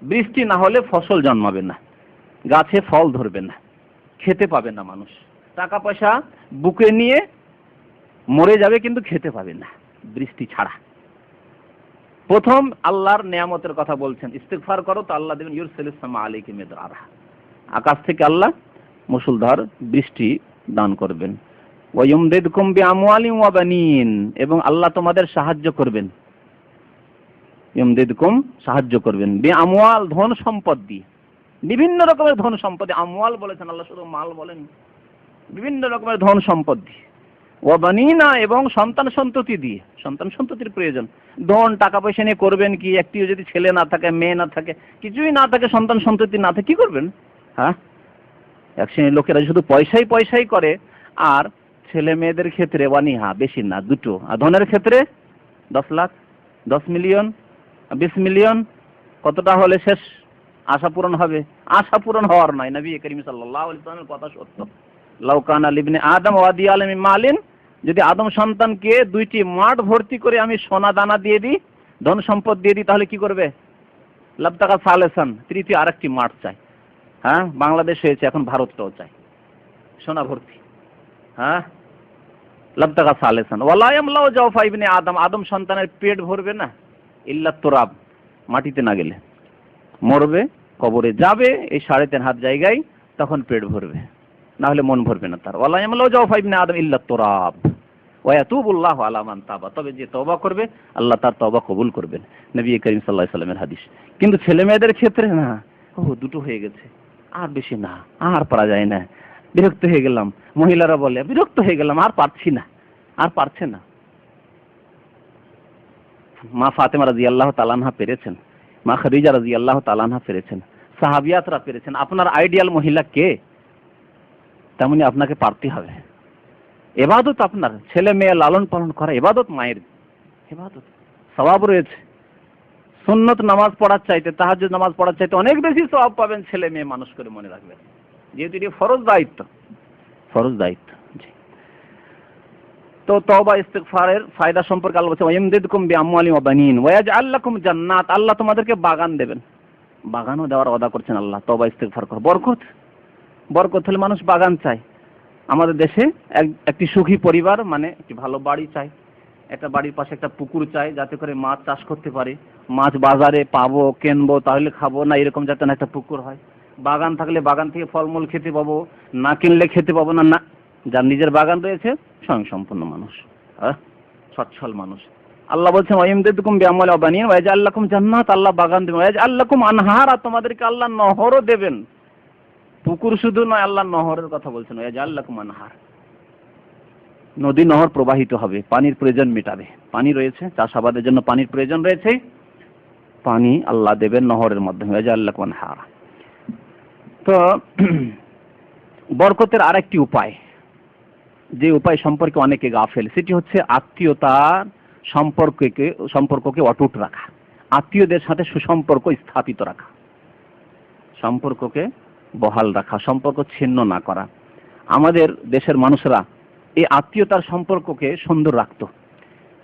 বৃষ্টি না হলে ফসল জন্মাবে না, গাছে ফল ধরবে না, খেতে পাবে না মানুষ, টাকা পয়সা বুকে নিয়ে মরে যাবে কিন্তু খেতে পাবে না বৃষ্টি ছাড়া। প্রথম আল্লাহর নিয়ামতের কথা বলছেন, ইস্তিগফার করো তো আল্লাহ দেবেন ইউরসিলিস সামা আলাইকুম মিদরারা, আকাশ থেকে আল্লাহ মুষলধার বৃষ্টি দান করবেন। ওয়া ইউমদিদকুম বিআমওয়ালিন ওয়া বানিন, এবং আল্লাহ তোমাদের সাহায্য করবেন, ইউমদিদকুম সাহায্য করবেন, বিআমওয়াল ধন সম্পদ দিয়ে, বিভিন্ন রকমের ধন সম্পদ, আমওয়াল বলেছেন আল্লাহ, শুধু মাল বলেন, বিভিন্ন রকমের ধন সম্পদ দিয়ে, ওয়া বানিনা, এবং সন্তান সন্ততি দিয়ে, সন্তান সন্ততির প্রয়োজন, ধন টাকা পয়সা নিয়ে করবেন কি? একটিও যদি ছেলে না থাকে, মেয়ে না থাকে, কিছুই না থাকে, সন্তান সন্ততি না থাকে, কি করবেন? হ্যাঁ, এক শ্রেণীর লোকেরা শুধু পয়সাই পয়সাই করে, আর ছেলে মেয়েদের ক্ষেত্রে ওয়ানিহা, বেশি না, দুটো, আর ধনের ক্ষেত্রে 10 লাখ, 10 মিলিয়ন, 20 মিলিয়ন, কতটা হলে শেষ আশা পূরণ হবে? আশা পূরণ হওয়ার নয়। নবী করিম সাল্লাল্লাহু আলাইহি ওয়াসাল্লামের কথা সত্য, লাউ কানা লিবনে আদম ওয়াদিয়াল মিন মালিন, যদি আদম সন্তানকে 2টি মাঠ ভর্তি করে আমি সোনা দানা দিয়ে দিই, ধন সম্পদ দিয়ে দিই, তাহলে কি করবে? লাবতাকা সালেসান, তৃতীয় আরেকটি মাঠ চাই। হ্যাঁ, বাংলাদেশ হয়েছে, এখন ভারতটাও চাই সোনা ভর্তি। হ্যাঁ, লাবতাকা সালেসান ওয়ালা ইয়ামলাউ জাওফা ইবনে আদম, আদম সন্তানের পেট ভরবে না ইল্লা তুরাব, মাটিতে না গেলে মরবে, কবরে যাবে, এই 3.5 হাত জায়গায়, তখন পেট ভরবে, না হলে মন ভরবে না তার। ওয়ালা ইয়ামলাউ জাওফা ইবনে আদম ইল্লা তুরাব ওয়া ইয়াতুবুল্লাহু আলা মান তাবা, তবে যে তওবা করবে আল্লাহ তার তওবা কবুল করবেন, নবী করিম সাল্লাল্লাহু আলাইহি ওয়াসাল্লামের হাদিস। কিন্তু ছেলে মেয়েদের ক্ষেত্রে না, ও দুটো হয়ে গেছে, আর বেশি না, আর পারা যায় না, বিরক্ত হয়ে গেলাম। মহিলারা বলে বিরক্ত হয়ে গেলাম, আর পারছি না, আর পারছে না। মা ফাতেমা রাদিয়াল্লাহু তাআলা আনহা পেরেছেন, মা খাদিজা রাদিয়াল্লাহু তাআলা আনহা পেরেছেন, সাহাবিয়াতরা পেরেছেন। আপনার আইডিয়াল মহিলা কে? তেমনি আপনাকে পারতে হবে। ইবাদত, আপনার ছেলে মেয়ে লালন পালন করা ইবাদত, মায়ের ইবাদত, সওয়াব রয়েছে। সুন্নত নামাজ পড়ার চাইতে, তাহাজ্জুদ নামাজ পড়ার চাইতে অনেক বেশি সওয়াব পাবেন ছেলে মেয়ে মানুষ করে, মনে রাখবেন, যেহেতু এটি ফরজ দায়িত্ব, ফরজ দায়িত্ব। তো তওবা ইস্তিগফারের ফায়দা সম্পর্কে আল্লাহ বলেছেন, ওয়াইমদিদকুম বিআমওয়ালিন ওয়া বানিন ওয়া ইয়াজআল লাকুম জান্নাত, আল্লাহ তোমাদেরকে বাগান দেবেন, বাগানও দেওয়ার ওয়াদা করছেন আল্লাহ। তওবা ইস্তিগফার করো, বরকত, বরকত হলে মানুষ বাগান চায়। আমাদের দেশে একটি সুখী পরিবার মানে একটি ভালো বাড়ি চাই, একটা বাড়ির পাশে একটা পুকুর চাই, যাতে করে মাছ চাষ করতে পারে, মাছ বাজারে পাবো, কিনবো, তাহলে খাবো, না এরকম যাতে না একটা পুকুর হয়। বাগান থাকলে বাগান থেকে ফলমূল খেতে পাবো, না কিনলে খেতে পাবো না। না, যার নিজের বাগান রয়েছে স্বয়ং সম্পূর্ণ মানুষ, সচ্ছল মানুষ। আল্লাহ বলছেন ওয়াইমদিদকুম বিআমওয়ালিন ওয়া বানিন ওয়া ইয়াজআল লাকুম জান্নাত, আল্লাহ বাগান দেবেন, ওয়া ইয়াজআল লাকুম আনহারা, তোমাদেরকে আল্লাহ নহরও দেবেন। পুকুর শুধু নয়, আল্লাহ নহরের কথা বলছেন, ওয়া ইয়াজআল লাকুম আনহার, নদী নহর প্রবাহিত হবে, পানির প্রয়োজন মেটাবে। পানি রয়েছে, চাষাবাদের জন্য পানির প্রয়োজন রয়েছে, পানি আল্লাহ দেবেন নহরের মাধ্যমে, ওয়া ইয়াজআল লাকুম আনহারা। তো বরকতের আরেকটি উপায়, যে উপায় সম্পর্কে অনেকে গাফেল, সেটি হচ্ছে আত্মীয়তার সম্পর্ককে অটুট রাখা, আত্মীয়দের সাথে সুসম্পর্ক স্থাপিত রাখা, সম্পর্ককে বহাল রাখা, সম্পর্ক ছিন্ন না করা। আমাদের দেশের মানুষরা এই আত্মীয়তার সম্পর্ককে সুন্দর রাখত,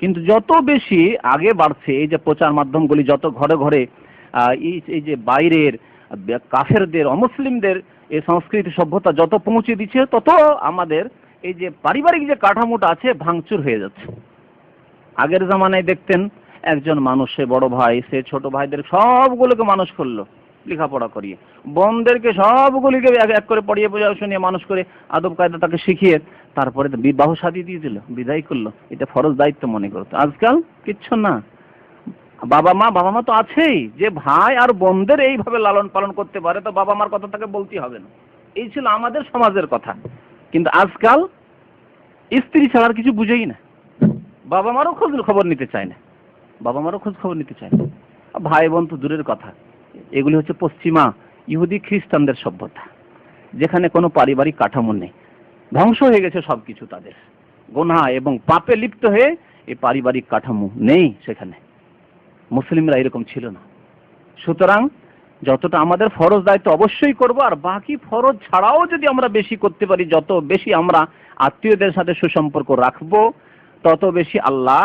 কিন্তু যত বেশি আগে বাড়ছে, এই যে প্রচার মাধ্যমগুলি যত ঘরে ঘরে এই যে বাইরের কাফেরদের, অমুসলিমদের এই সংস্কৃতি সভ্যতা যত পৌঁছে দিচ্ছে, তত আমাদের এই যে পারিবারিক যে কাঠামোটা আছে ভাঙচুর হয়ে যাচ্ছে। আগের জামানায় দেখতেন একজন মানুষ, সে বড় ভাই, সে ছোট ভাইদের সবগুলোকে মানুষ করলো লেখাপড়া করিয়ে, বোনদেরকে সবগুলিকে এক এক করে পড়িয়ে শুনিয়ে মানুষ করে আদব কায়দা তাকে শিখিয়ে তারপরে তো বিবাহ শাদী দিয়ে দিল, বিদায় করলো। এটা ফরজ দায়িত্ব মনে করতো। আজকাল কিচ্ছু না। বাবা মা তো আছেই, যে ভাই আর বোনদের এইভাবে লালন পালন করতে পারে তো বাবা মার কথা তাকে বলতেই হবে না। এই ছিল আমাদের সমাজের কথা। কিন্তু আজকাল স্ত্রী ছাড়া আর কিছু বুঝেই না, বাবা মারও খোঁজ খবর নিতে চায় না, ভাই বোন তো দূরের কথা। এগুলি হচ্ছে পশ্চিমা ইহুদি খ্রিস্টানদের সভ্যতা, যেখানে কোনো পারিবারিক কাঠামো নেই, ধ্বংস হয়ে গেছে সবকিছু, তাদের গুনাহ এবং পাপে লিপ্ত হয়ে এই পারিবারিক কাঠামো নেই সেখানে। মুসলিমরা এরকম ছিল না। সুতরাং যতটা আমাদের ফরজ দায়িত্ব অবশ্যই করব, আর বাকি ফরজ ছাড়াও যদি আমরা বেশি করতে পারি, যত বেশি আমরা আত্মীয়দের সাথে সুসম্পর্ক রাখবো, তত বেশি আল্লাহ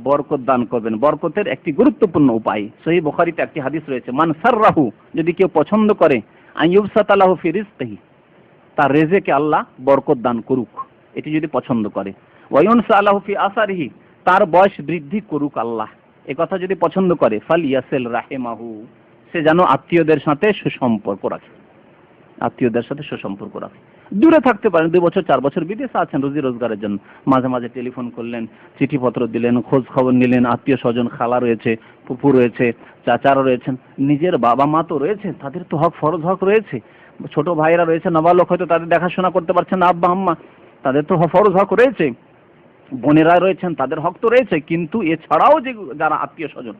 বরকত দান করবেন। বরকতের একটি গুরুত্বপূর্ণ উপায়, সহিহ বুখারীতে একটি হাদিস রয়েছে, মান সাররাহু, যদি কেউ পছন্দ করে, আইয়ুবসাতালাহু ফি রিজকিহি, তার রেজেকে আল্লাহ বরকত দান করুক, এটি যদি পছন্দ করে, ওয়ায়ুনসালাহু ফি আসারিহি, তার বয়স বৃদ্ধি করুক আল্লাহ, এ কথা যদি পছন্দ করে, ফালিয়াসিল রাহিমাহু, সে যেন আত্মীয়দের সাথে সুসম্পর্ক রাখে, দূরে থাকতে পারেন, 2 বছর 4 বছর বিদেশে আছেন রুজি রোজগারের জন্য, মাঝে মাঝে টেলিফোন করলেন, চিঠিপত্র দিলেন, খোঁজ খবর নিলেন, আত্মীয় স্বজন, খালা রয়েছে, ফুফু রয়েছে, চাচারা রয়েছেন, নিজের বাবা মা তো রয়েছে, তাদের তো হক, ফরজ হক রয়েছে, ছোট ভাইরা রয়েছে, নাবালক, হয়তো তাদের দেখাশোনা করতে পারছেন না আব্বা আম্মা, তাদের তো ফরজ হক রয়েছে, বোনেরা রয়েছেন, তাদের হক তো রয়েছে। কিন্তু এছাড়াও যে যারা আত্মীয় স্বজন,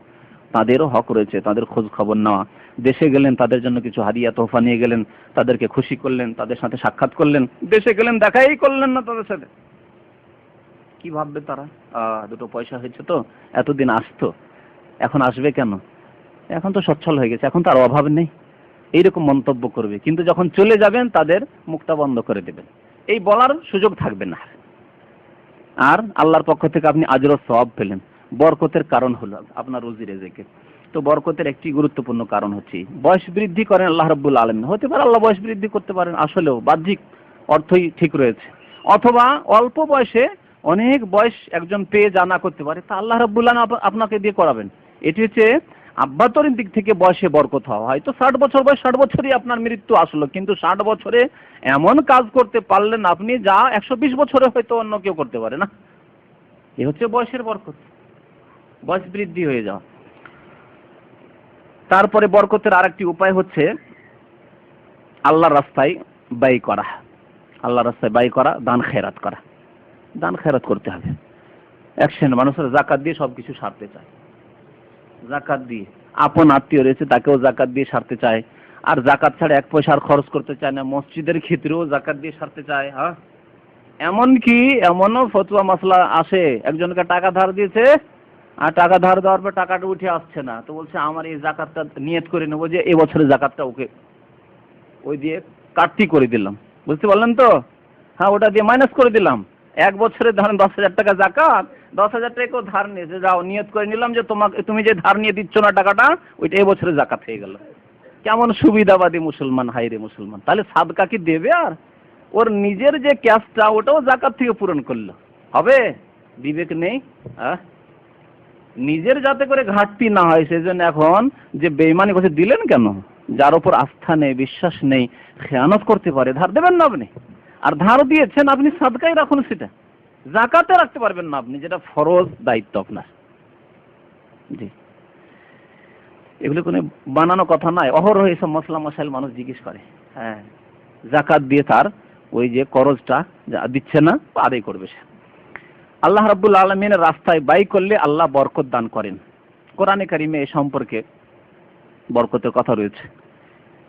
তাদেরও হক রয়েছে, তাদের খোঁজ খবর নেওয়া। দেশে গেলেন, তাদের জন্য কিছু হাদিয়া তোহফা নিয়ে গেলেন, তাদেরকে খুশি করলেন, তাদের সাথে সাক্ষাৎ করলেন। দেশে গেলেন, দেখাই করলেন না তাদের সাথে, কি ভাববে তারা? দুটো পয়সা হয়েছে তো, এতদিন আসতো, এখন আসবে কেন, এখন তো সচ্ছল হয়ে গেছে, এখন তো আর অভাব নেই, এইরকম মন্তব্য করবে। কিন্তু যখন চলে যাবেন, তাদের মুখটা বন্ধ করে দেবেন, এই বলার সুযোগ থাকবে না। আর আল্লাহর পক্ষ থেকে আপনি আজর ও সওয়াব পেলেন। বরকতের কারণ হলো আপনার রুজি রেজেকে। তো বরকতের একটি গুরুত্বপূর্ণ কারণ হচ্ছে বয়স বৃদ্ধি করেন আল্লাহ রাব্বুল আলামিন। হতে পারে আল্লাহ বয়স বৃদ্ধি করতে পারেন, আসলেও বাহ্যিক অর্থই ঠিক রয়েছে, অথবা অল্প বয়সে অনেক বয়স একজন পেয়ে জানা করতে পারে, তা আল্লাহ রাব্বুল আলামিন আপনাকে দিয়ে করাবেন। এটি হচ্ছে আভ্যন্তরীণ দিক থেকে বয়সে বরকত হওয়া। হয়তো 60 বছর বয়স, 60 বছরই আপনার মৃত্যু আসলো, কিন্তু 60 বছরে এমন কাজ করতে পারলেন আপনি, যা 120 বছরে হয়তো অন্য কেউ করতে পারে না। এ হচ্ছে বয়সের বরকত, বয়স বৃদ্ধি হয়ে যাওয়া। তারপরে বরকতের আরেকটি উপায় হচ্ছে আল্লাহর রাস্তায় ব্যয় করা। আল্লাহর রাস্তায় ব্যয় করা, দান খেরাত করা। দান খেরাত করতে হবে। এক শ্রেণীর মানুষের জাকাত দিয়ে সবকিছু সারতে চায়, জাকাত দিয়ে আপন আত্মীয় রয়েছে তাকেও জাকাত দিয়ে সারতে চায়, আর জাকাত ছাড়া 1 পয়সা আর খরচ করতে চায় না। মসজিদের ক্ষেত্রেও জাকাত দিয়ে সারতে চায়। হ্যাঁ, এমনকি এমনও ফতোয়া মাসলা আসে, একজনকে টাকা ধার দিয়েছে, আর টাকা ধার দেওয়ার পর টাকাটা উঠে আসছে না, তো বলছে আমার এই জাকাতটা নিয়ত করে নেবো যে এবছরের জাকাতটা ওকে ওই দিয়ে কাটতি করে দিলাম। বুঝতে পারলেন তো? হ্যাঁ, ওটা দিয়ে মাইনাস করে দিলাম। 1 বছরে ধরেন 10,000 টাকা জাকাত, 10,000 টাকা ধার নিয়েছে, যাও নিয়ত করে নিলাম যে তুমি যে ধার নিয়ে দিচ্ছ না টাকাটা, ওইটা এবছরে জাকাত হয়ে গেল। কেমন সুবিধাবাদী মুসলমান, হাইরে মুসলমান! তাহলে সাদকা কি দেবে? আর ওর নিজের যে ক্যাশটা ওটাও জাকাত থেকে পূরণ করলো, হবে? বিবেক নেই। নিজের যাতে করে ঘাটতি না হয় সেজন্য এখন যে বেঈমানি করছে, দিলেন কেন? যার উপর আস্থা নেই, বিশ্বাস নেই, খেয়ানত করতে পারে, ধার দেবেন না আপনি। আর ধার দিয়েছেন আপনি, সাদকাই রাখুন, সেটা জাকাতে রাখতে পারবেন না আপনি, যেটা ফরজ দায়িত্ব আপনার। জি, এগুলো কোনো বানানো কথা নয়। অহরহ এইসব মশলা মশাইল মানুষ জিজ্ঞেস করে। হ্যাঁ, জাকাত দিয়ে তার ওই যে করজটা দিচ্ছে না, আদায় করবে সে। আল্লাহ রাব্বুল আলামিনের রাস্তায় ব্যয় করলে আল্লাহ বরকত দান করেন। কোরআনে কারিমে এ সম্পর্কে বরকতের কথা রয়েছে।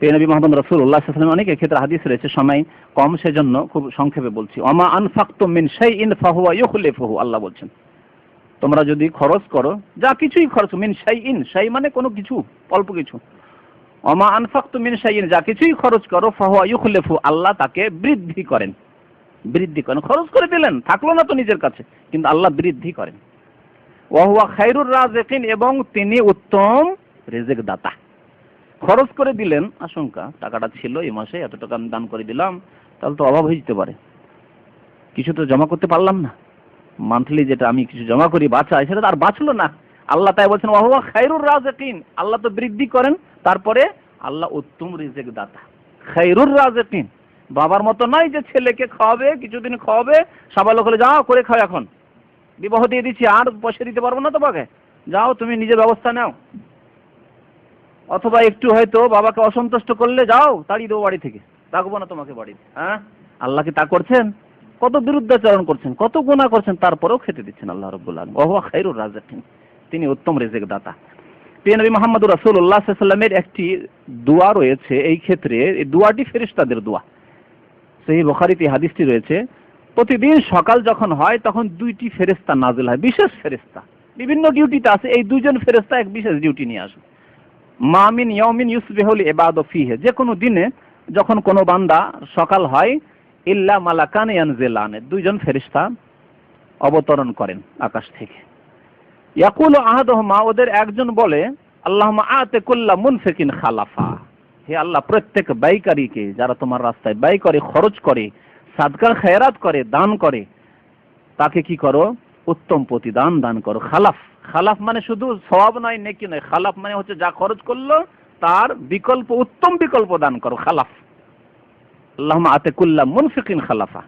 নবী মুহাম্মদ রাসূলুল্লাহ সাল্লাল্লাহু আলাইহি ওয়াসাল্লাম অনেক ক্ষেত্রে হাদিস রয়েছে, সময় কম সেজন্য খুব সংক্ষেপে বলছি। ওমা আনফাকতুম মিন শাইইন ফাহুয়া ইউখলিফুহু, আল্লাহ বলছেন তোমরা যদি খরচ করো, যা কিছুই খরচ, মিন শাইইন, শাই মানে কোনো কিছু, অল্প কিছু, ওমা আনফাকতুম মিন শাইইন, যা কিছুই খরচ করো, ফাহুয়া ইউখলিফু, আল্লাহ তাকে বৃদ্ধি করেন। বৃদ্ধি করেন, খরচ করে দিলেন, থাকলো না তো নিজের কাছে, কিন্তু আল্লাহ বৃদ্ধি করেন। ওয়া হুয়া খায়রুর রাযিকিন, এবং তিনি উত্তম রিজিক দাতা। খরচ করে দিলেন, আশঙ্কা টাকাটা ছিল এই মাসে এত টাকা আমি দান করে দিলাম, তাহলে তো অভাব হয়ে যেতে পারে, কিছু তো জমা করতে পারলাম না, মান্থলি যেটা আমি কিছু জমা করি বাঁচাই, সেটা তো আর বাঁচলো না, আল্লাহ তাই বলছেন ওয়া হুয়া খায়রুর রাযিকিন, আল্লাহ তো বৃদ্ধি করেন, তারপরে আল্লাহ উত্তম রিজিক দাতা, খায়রুর রাযিকিন। বাবার মতো নয় যে ছেলেকে খাওয়াবে, কিছুদিন খাওয়াবে, সাবালক হলে যাও করে খাও, এখন বিবাহ দিয়ে দিচ্ছি আর পয়সা দিতে পারবো না তোমাকে, যাও তুমি নিজের ব্যবস্থা নাও। অথবা একটু হয়তো বাবাকে অসন্তুষ্ট করলে যাও তাড়িয়ে দেবো বাড়ি থেকে, রাখবো না তোমাকে বাড়িতে। হ্যাঁ, আল্লাহ কি তা করছেন? কত বিরুদ্ধাচরণ করছেন, কত গুনাহ করছেন, তারপরেও খেতে দিচ্ছেন আল্লাহ রাব্বুল আলামিন। ওয়া হুয়া খায়রুর রাযিকিন, তিনি উত্তম রিজিক দাতা। প্রিয় নবী মুহাম্মদুর রাসূলুল্লাহ সাল্লাল্লাহু আলাইহি ওয়াসাল্লামের একটি দোয়া রয়েছে এই ক্ষেত্রে, এই দোয়াটি ফেরেশতাদের দোয়া। সহিহ বুখারীতে হাদিসটি রয়েছে, প্রতিদিন সকাল যখন হয় তখন দুইটি ফেরেশতা নাযিল হয়, বিশেষ ফেরেশতা, বিভিন্ন ডিউটিতে আছে, এই দুইজন ফেরেশতা এক বিশেষ ডিউটি নিয়ে আসে। মা মিন ইয়াউমিন ইউসবিহুল ইবাদু ফীহি, যে কোনো দিনে যখন কোনো বান্দা সকাল হয়, ইল্লা মালাকান ইয়ানজিলান, দুইজন ফেরেশতা অবতরণ করেন আকাশ থেকে। ইয়াকুলু আহাদুহুমা, ওদের একজন বলে, আল্লাহুম্মা আতি কুল্লা মুনফিকিন খালাফা, হে আল্লাহ প্রত্যেক ব্যয়কারীকে, যারা তোমার রাস্তায় ব্যয় করে, খরচ করে, সাদকা খেরাত করে, দান করে, তাকে কি করো? উত্তম প্রতিদান দান করো। খালাফ, খালাফ মানে শুধু সওয়াব নয়, নেকি নয়, খালাফ মানে হচ্ছে যা খরচ করলো তার বিকল্প, উত্তম বিকল্প দান করো, খালাফ। আল্লাহুম্মা আতি কুল্লা মুনফিকিন খালাফা।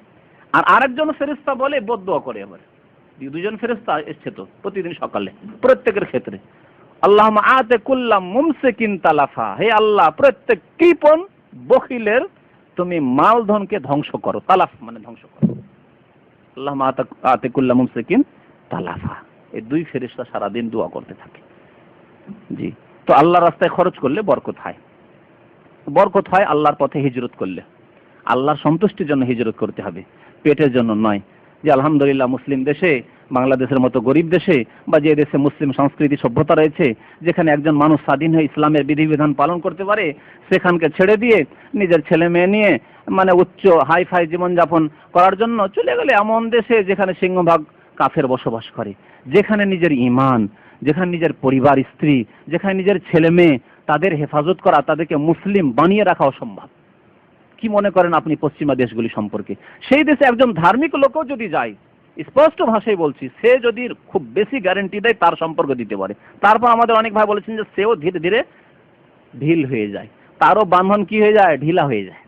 আর আরেকজন ফেরেশতা বলে, বদদুয়া করে। আবার দুজন ফেরেশতা এসছে তো প্রতিদিন সকালে, প্রত্যেকের ক্ষেত্রে, আল্লাহুম্মা আতি কুল্লা মুমসিকিন তালাফা, হে আল্লাহ প্রত্যেক কৃপণ বখিলের তুমি মালধনকে ধ্বংস করো, তালাফ মানে ধ্বংস করো। আল্লাহুম্মা আতি কুল্লা মুমসিকিন তালাফা, এই দুই ফেরেশতা সারা দিন দোয়া করতে থাকে। জি, তো আল্লাহর রাস্তায় খরচ করলে বরকত হয়, বরকত হয় আল্লাহর পথে হিজরত করলে। আল্লাহর সন্তুষ্টির জন্য হিজরত করতে হবে, পেটের জন্য নয়। যে আলহামদুলিল্লাহ মুসলিম দেশে, বাংলাদেশের মতো গরিব দেশে, বা যে দেশে মুসলিম সংস্কৃতি সভ্যতা রয়েছে, যেখানে একজন মানুষ স্বাধীন হয়ে ইসলামের বিধিবিধান পালন করতে পারে, সেখানকে ছেড়ে দিয়ে নিজের ছেলে মেয়ে নিয়ে মানে উচ্চ হাইফাই জীবনযাপন করার জন্য চলে গেলে এমন দেশে যেখানে সিংহভাগ কাফের বসবাস করে, যেখানে নিজের ঈমান, যেখানে নিজের পরিবার, স্ত্রী, যেখানে নিজের ছেলে মেয়ে, তাদের হেফাজত করা, তাদেরকে মুসলিম বানিয়ে রাখা অসম্ভব। কি মনে করেন আপনি পশ্চিমা দেশগুলি সম্পর্কে? সেই দেশে একজন ধার্মিক লোকও যদি যায়, স্পষ্ট ভাষায় বলছি, সে যদি খুব বেশি গ্যারান্টি দেয় তার সম্পর্ক দিতে পারে, তারপর আমাদের অনেক ভাই বলেছেন যে সেও ধীরে ধীরে ঢিল হয়ে যায়, তারও বাঁধন কি হয়ে যায়? ঢিলা হয়ে যায়।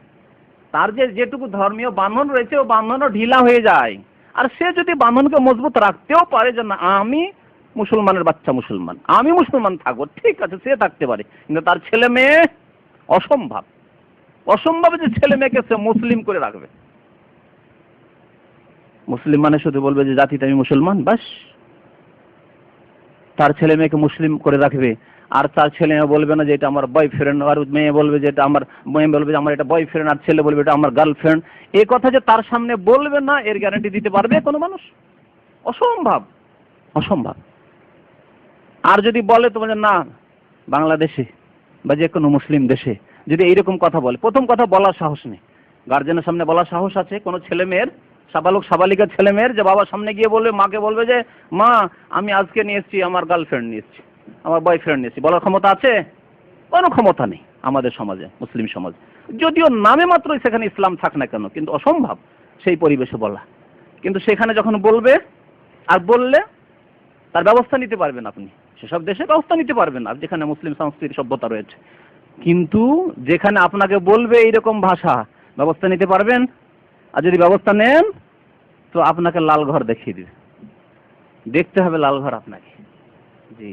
তার যে যেটুকু ধর্মীয় বাঁধন রয়েছে ও বাঁধনও ঢিলা হয়ে যায়। আর সে যদি বাঁধনকে মজবুত রাখতেও পারে যে না আমি মুসলমানের বাচ্চা, মুসলমান, আমি মুসলমান থাকবো, ঠিক আছে, সে থাকতে পারে, কিন্তু তার ছেলে মেয়ে অসম্ভব, অসম্ভব যে ছেলে মেয়েকে সে মুসলিম করে রাখবে। মুসলিম মানে শুধু বলবে যে জাতিতে আমি মুসলমান, বাস, তার ছেলে মেয়েকে মুসলিম করে রাখবে। আর তার ছেলে মেয়ে বলবে না যে এটা আমার বয়ফ্রেন্ড, আর মেয়ে বলবে যে এটা আমার, মেয়ে বলবে যে আমার এটা বয়ফ্রেন্ড, আর ছেলে বলবে এটা আমার গার্লফ্রেন্ড। এই কথা যে তার সামনে বলবে না, এর গ্যারান্টি দিতে পারবে কোনো মানুষ? অসম্ভব, অসম্ভব। আর যদি বলে তোমার না, বাংলাদেশে বা যে কোনো মুসলিম দেশে যদি এইরকম কথা বলে, প্রথম কথা বলার সাহস নেই, গার্জেনের সামনে বলার সাহস আছে কোনো ছেলে মেয়ের, সাবালক সাবালিকা ছেলে মেয়ের, যে বাবার সামনে গিয়ে বলবে, মাকে বলবে যে মা আমি আজকে নিয়ে এসেছি আমার গার্লফ্রেন্ড নিয়ে এসেছি, আমার বয়ফ্রেন্ড নিয়ে এসেছি, বলার ক্ষমতা আছে? কোনো ক্ষমতা নেই আমাদের সমাজে, মুসলিম সমাজে, যদিও নামে মাত্রই সেখানে ইসলাম থাক না কেন, কিন্তু অসম্ভব সেই পরিবেশে বলা। কিন্তু সেখানে যখন বলবে, আর বললে তার ব্যবস্থা নিতে পারবেন আপনি, সেসব দেশে ব্যবস্থা নিতে পারবেন আর যেখানে মুসলিম সংস্কৃতি সভ্যতা রয়েছে। কিন্তু যেখানে আপনাকে বলবে এইরকম ভাষা, ব্যবস্থা নিতে পারবেন? আর যদি ব্যবস্থা নেন তো আপনাকে লাল ঘর দেখিয়ে দিবে, দেখতে হবে লাল ঘর আপনাকে। জি,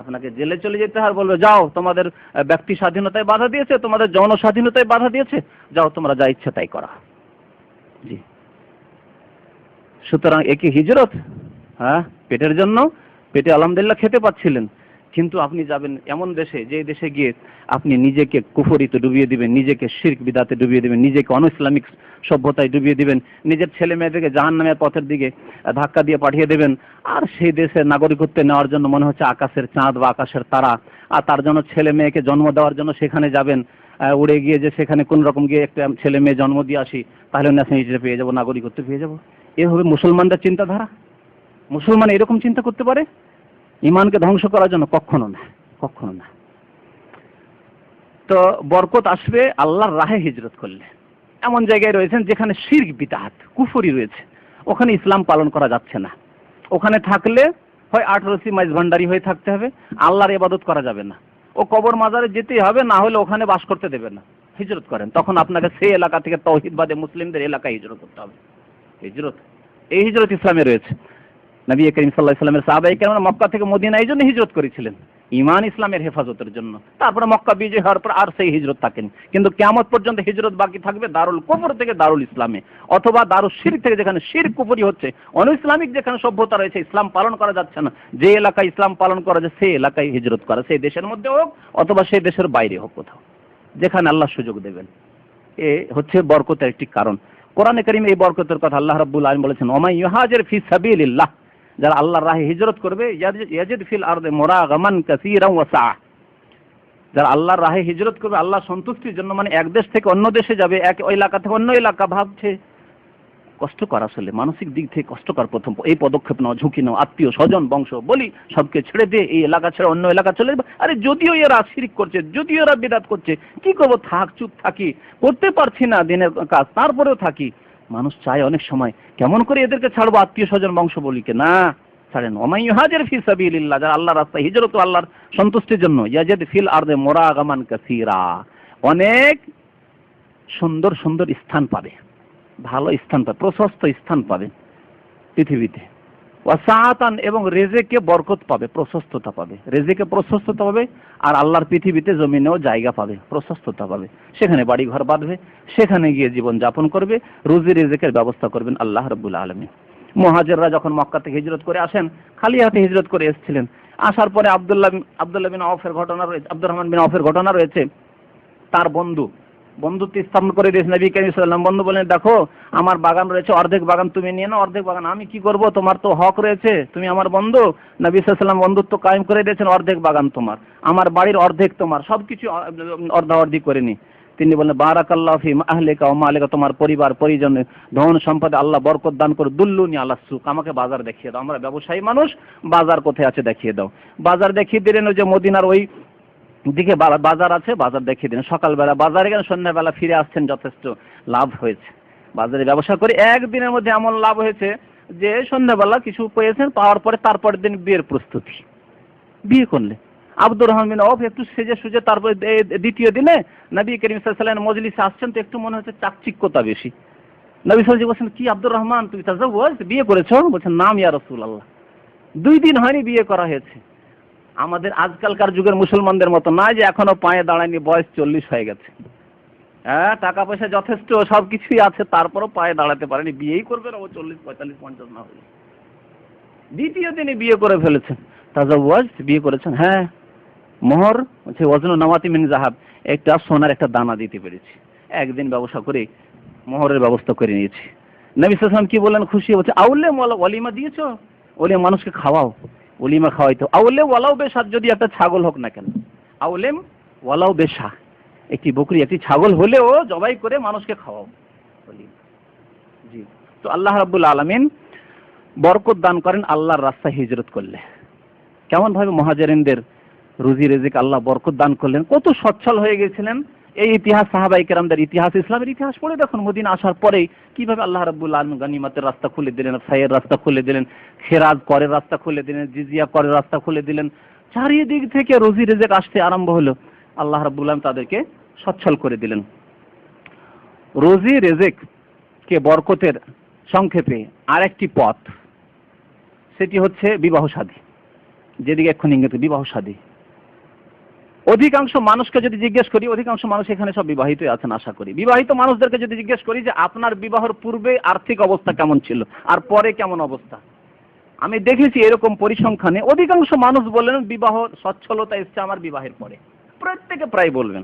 আপনাকে জেলে চলে যেতে হবে, বলবে যাও তোমাদের ব্যক্তি স্বাধীনতায় বাধা দিয়েছে, তোমাদের যৌন স্বাধীনতায় বাধা দিয়েছে, যাও তোমরা যা ইচ্ছা তাই করা। জি, সুতরাং একে হিজরত, হ্যাঁ, পেটের জন্য, পেটে আলহামদুলিল্লাহ খেতে পাচ্ছিলেন, কিন্তু আপনি যাবেন এমন দেশে, যে দেশে গিয়ে আপনি নিজেকে কুফরিতে ডুবিয়ে দিবেন, নিজেকে শিরক বিদাতে ডুবিয়ে দিবেন, নিজেকে অনইসলামিক সভ্যতায় ডুবিয়ে দিবেন, নিজের ছেলে মেয়েদেরকে জাহান্নামের পথের দিকে ধাক্কা দিয়ে পাঠিয়ে দেবেন। আর সেই দেশের নাগরিকত্ব নেওয়ার জন্য মনে হচ্ছে আকাশের চাঁদ বা আকাশের তারা, আর তার জন্য ছেলে মেয়েকে জন্ম দেওয়ার জন্য সেখানে যাবেন, উড়ে গিয়ে যে সেখানে কোন রকম গিয়ে একটা ছেলে মেয়ে জন্ম দিয়ে আসি, তাহলে ন্যাশনালিটি পেয়ে যাবো, নাগরিকত্ব পেয়ে যাবো। এভাবে মুসলমানদের চিন্তাধারা? মুসলমান এরকম চিন্তা করতে পারে ইমানকে ধ্বংস করার জন্য? কখনো না, কখনো না। তো বরকত আসবে আল্লাহর রাহে হিজরত করলে। এমন জায়গায় রয়েছেন যেখানে শিরক বিদআত কুফরি রয়েছে, ওখানে ইসলাম পালন করা যাচ্ছে না, ওখানে থাকলে হয় 18 মাইজ ভান্ডারি হয়ে থাকতে হবে, আল্লাহর ইবাদত করা যাবে না, ও কবর মাজারে যেতেই হবে, না হলে ওখানে বাস করতে দেবে না। হিজরত করেন, তখন আপনাকে সেই এলাকা থেকে তাওহীদবাদী মুসলিমদের এলাকায় হিজরত করতে হবে। হিজরত, এই হিজরত ইসলামে রয়েছে। নবী করিম সাল্লাল্লাহু আলাইহি ওয়াসাল্লামের সাহাবায়ে কেরাম মক্কা থেকে মদিনা এই জন্য হিজরত করেছিলেন, ঈমান ইসলামের হেফাজতের জন্য। তারপরে মক্কা বিজয় হওয়ার পর আর সেই হিজরত থাকেনি, কিন্তু কিয়ামত পর্যন্ত হিজরত বাকি থাকবে দারুল কুফর থেকে দারুল ইসলামে, অথবা দারুল শিরক থেকে, যেখানে শিরক কুফরি হচ্ছে, অনইসলামিক যেখানে সভ্যতা রয়েছে, ইসলাম পালন করা যাচ্ছে না, যে এলাকায় ইসলাম পালন করা যায় সেই এলাকায় হিজরত করা, সেই দেশের মধ্যে হোক অথবা সেই দেশের বাইরে হোক, কোথাও যেখানে আল্লাহ সুযোগ দেবেন। এ হচ্ছে বরকতের একটি কারণ। কোরআনে কারীমে এই বরকতের কথা আল্লাহ রাব্বুল আলামিন বলেছেন, ওয়া মান ইউহাজির ফি সাবিলিল্লাহ, যারা আল্লাহর রাহে হিজরত করবে, ইয়াজিদ ফিল আরদি মুরাগামান কাসীরান ওয়া সা, যারা আল্লাহর রাহে হিজরত করবে আল্লাহর সন্তুষ্টির জন্য, মানে এক দেশ থেকে অন্য দেশে যাবে, এক এলাকা থেকে অন্য এলাকা, ভাবছে কষ্টকর, আসলে মানসিক দিক থেকে কষ্টকর প্রথম এই পদক্ষেপ নাও, ঝুঁকি নাও, আত্মীয় স্বজন বংশ বলি সবকে ছেড়ে দিয়ে এই এলাকা ছেড়ে অন্য এলাকা চলে যাবে। আরে যদিও এরা শিরক করছে, যদিও এরা বিদআত করছে, কি করবো, থাক, চুপ থাকি, করতে পারছি না দিনের কাজ, তারপরেও থাকি। মানুষ চায় অনেক সময় কেমন করে এদেরকে ছাড়বো, আত্মীয় স্বজন বংশ বলিকে, না ছাড়েন। ওয়া মান ইউহাজির ফি সাবিলিল্লাহ, যারা আল্লাহর রাস্তায় হিজরত, আল্লাহর সন্তুষ্টির জন্য, ইয়াজিদ ফিল আরদি মুরাগামান কাসীরা, অনেক সুন্দর সুন্দর স্থান পাবে, ভালো স্থান পাবে, প্রশস্ত স্থান পাবে পৃথিবীতে। ওয়াসাআতান, এবং রিজিকে বরকত পাবে, প্রশস্ততা পাবে, রিজিকে প্রশস্ততা পাবে, আর আল্লাহর পৃথিবীতে জমিনেও জায়গা পাবে, প্রশস্ততা পাবে, সেখানে বাড়ি ঘর বাঁধবে, সেখানে গিয়ে জীবন যাপন করবে, রুজি রিজিকের ব্যবস্থা করবেন আল্লাহ রাব্বুল আলামিন। মুহাজিররা যখন মক্কা থেকে হিজরত করে আসেন, খালি হাতে হিজরত করে এসেছিলেন, আসার পরে আব্দুল্লাহ বিন আওফের ঘটনা রয়েছে, আব্দুর রহমান বিন আওফের ঘটনা রয়েছে। তার বন্ধুত্ব স্থাপন করে দিয়েছে নবী করিম সাল্লাল্লাহু আলাইহি ওয়াসাল্লাম। বন্ধু বলেন, দেখো আমার বাগান রয়েছে, অর্ধেক বাগান তুমি নিয়ে নাও, অর্ধেক বাগান আমি কি করব, তোমার তো হক রয়েছে, তুমি আমার বন্ধু। নবী সাল্লাল্লাহু আলাইহি ওয়াসাল্লাম বন্ধুত্ব কায়েম করে দিয়েছেন, অর্ধেক বাগান তোমার, আমার বাড়ির অর্ধেক তোমার, সবকিছু অর্ধাঅর্ধি করে নি। তিনি বললেন, বারাকাল্লাহু ফি আহলিকা ওয়া মালিকা, তোমার পরিবার পরিজনে ধন সম্পদে আল্লাহ বরকত দান করে, দুল্লুনি আলা সুক, আমাকে বাজার দেখিয়ে দাও, আমরা ব্যবসায়ী মানুষ, বাজার কোথায় আছে দেখিয়ে দাও। বাজার দেখিয়ে দিলেন, ওই যে মদিনার ওই দিকে বাজার আছে, বাজার দেখিয়ে দিলেন। সকালবেলা বাজারে গেলেন, সন্ধ্যাবেলা ফিরে আসছেন, যথেষ্ট লাভ হয়েছে। বাজারে ব্যবসা করে একদিনের মধ্যে এমন লাভ হয়েছে যে সন্ধ্যাবেলা কিছু পেয়েছেন, পাওয়ার পরে তারপরের দিন বিয়ের প্রস্তুতি, বিয়ে করলে। আব্দুর রহমান বিন আওফ একটু সেজে সুজে তারপরে দ্বিতীয় দিনে নবী করিম সাল্লাল্লাহু আলাইহি ওয়াসাল্লাম মজলিসে আসছেন, তো একটু মনে হচ্ছে চাকচিক্যতা বেশি। নবী সাল্লাল্লাহু আলাইহি ওয়াসাল্লাম বলছেন, কি আব্দুর রহমান, তুমি তাজাওয়াজ, বিয়ে করেছো? বলছেন, নাম ইয়া রাসূলুল্লাহ, 2 দিন হয়নি বিয়ে করা হয়েছে। আমাদের আজকালকার যুগের মুসলমানদের মতো না যে এখনো পায়ে দাঁড়ায়নি, বয়স 40 হয়ে গেছে, হ্যাঁ টাকা পয়সা যথেষ্ট সবকিছুই আছে, তারপরও পায়ে দাঁড়াতে পারেনি, বিয়েই করবে না ও 40 45 50 না হলে। দ্বিতীয় দিনে বিয়ে করে ফেলেছেন। তাজাওয়াজ, বিয়ে করেছেন? হ্যাঁ। মোহর হচ্ছে ওয়াজনু নাওয়াতি মিন যাহাব, একটা সোনার একটা দানা দিতে পেরেছি, একদিন ব্যবসা করে মোহরের ব্যবস্থা করে নিয়েছি। নবী সাল্লাল্লাহু আলাইহি ওয়াসাল্লাম কি বললেন, খুশি হচ্ছে, আউলে ওয়ালিমা দিয়েছো, ওলিমা মানুষকে খাওয়াও, ওলিমা খাওয়াইতো, আউলে ওয়ালাও বেশা, যদি একটা ছাগল হোক না কেন, আউলেম ওয়ালাও বেশা, একটি বকরি একটি ছাগল হলেও জবাই করে মানুষকে খাওয়াও। জি, তো আল্লাহ রাব্বুল আলামিন বরকত দান করেন আল্লাহর রাস্তায় হিজরত করলে। কেমন ভাবে মুহাজিরিনদের রুজি রিজিক আল্লাহ বরকত দান করলেন, কত সচ্ছল হয়ে গেছিলেন। এই ইতিহাস সাহাবায়ে কেরামদের ইতিহাস, ইসলামের ইতিহাস পড়ে দেখুন, মদিনা আসার পরেই কিভাবে আল্লাহ রাব্বুল আলামিন গনিমতের রাস্তা খুলে দিলেন, সাইয়ের রাস্তা খুলে দিলেন, খেরাজ করের রাস্তা খুলে দিলেন, জিজিয়া করের রাস্তা খুলে দিলেন, চারিদিক থেকে রুজি রিজিক আসতে আরম্ভ হলো, আল্লাহ রাব্বুল আলামিন তাদেরকে সচ্ছল করে দিলেন। রুজি রিজিক কে বরকতের সংক্ষেপে আরেকটি পথ, সেটি হচ্ছে বিবাহ শাদী, যেদিকে এখন ইঙ্গিত, বিবাহ শাদী। অধিকাংশ মানুষকে যদি জিজ্ঞেস করি, অধিকাংশ মানুষ এখানে সব বিবাহিতই আছেন আশা করি, বিবাহিত মানুষদেরকে যদি জিজ্ঞেস করি যে আপনার বিবাহের পূর্বে আর্থিক অবস্থা কেমন ছিল আর পরে কেমন অবস্থা, আমি দেখেছি এরকম পরিসংখ্যানে অধিকাংশ মানুষ বলেন বিবাহ সচ্ছলতা এসছে আমার বিবাহের পরে। প্রত্যেকে প্রায় বলবেন,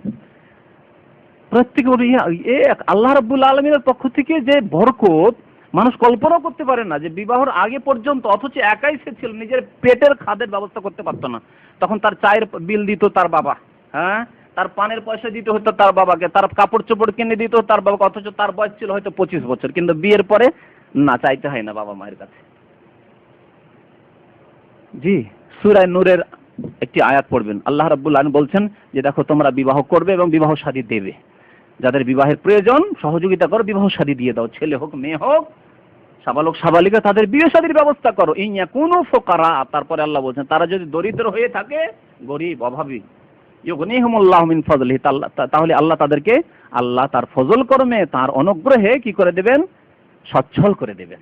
প্রত্যেকে বলবেন এ আল্লাহ রাব্বুল আলামিনের পক্ষ থেকে যে বরকত মানুষ কল্পনাও করতে পারে না, যে বিবাহের আগে পর্যন্ত, অথচ একাই সে ছিল, নিজের পেটের খাদ্যের ব্যবস্থা করতে পারতো না, তখন তার চায়ের বিল দিত তার বাবা, হ্যাঁ তার পানের পয়সা দিতে হতো তার বাবাকে, তার কাপড় চোপড় কিনে দিত তার বাবাকে, অথচ তার বয়স ছিল হয়তো 25 বছর, কিন্তু বিয়ের পরে না, চাইতে হয় না বাবা মায়ের কাছে। জি, সূরা নূরের একটি আয়াত পড়বেন, আল্লাহ রাব্বুল আলামিন বলছেন যে দেখো তোমরা বিবাহ করবে এবং বিবাহ শাদী দেবে, যাদের বিবাহের প্রয়োজন সহযোগিতা করো, বিবাহ শাদী দিয়ে দাও, ছেলে হোক মেয়ে হোক, সাবালক সাবালিকা তাদের বিয়ে শাদীর ব্যবস্থা করো। ইয়াকুনু ফুকারা, তারপরে আল্লাহ বলছেন তারা যদি দরিদ্র হয়ে থাকে, গরিব অভাবী, ইউগনিহুমুল্লাহু মিন ফাদলিহি, তাহলে আল্লাহ তাদেরকে আল্লাহ তার ফজল কর্মে তার অনুগ্রহে কি করে দেবেন, সচ্ছল করে দেবেন,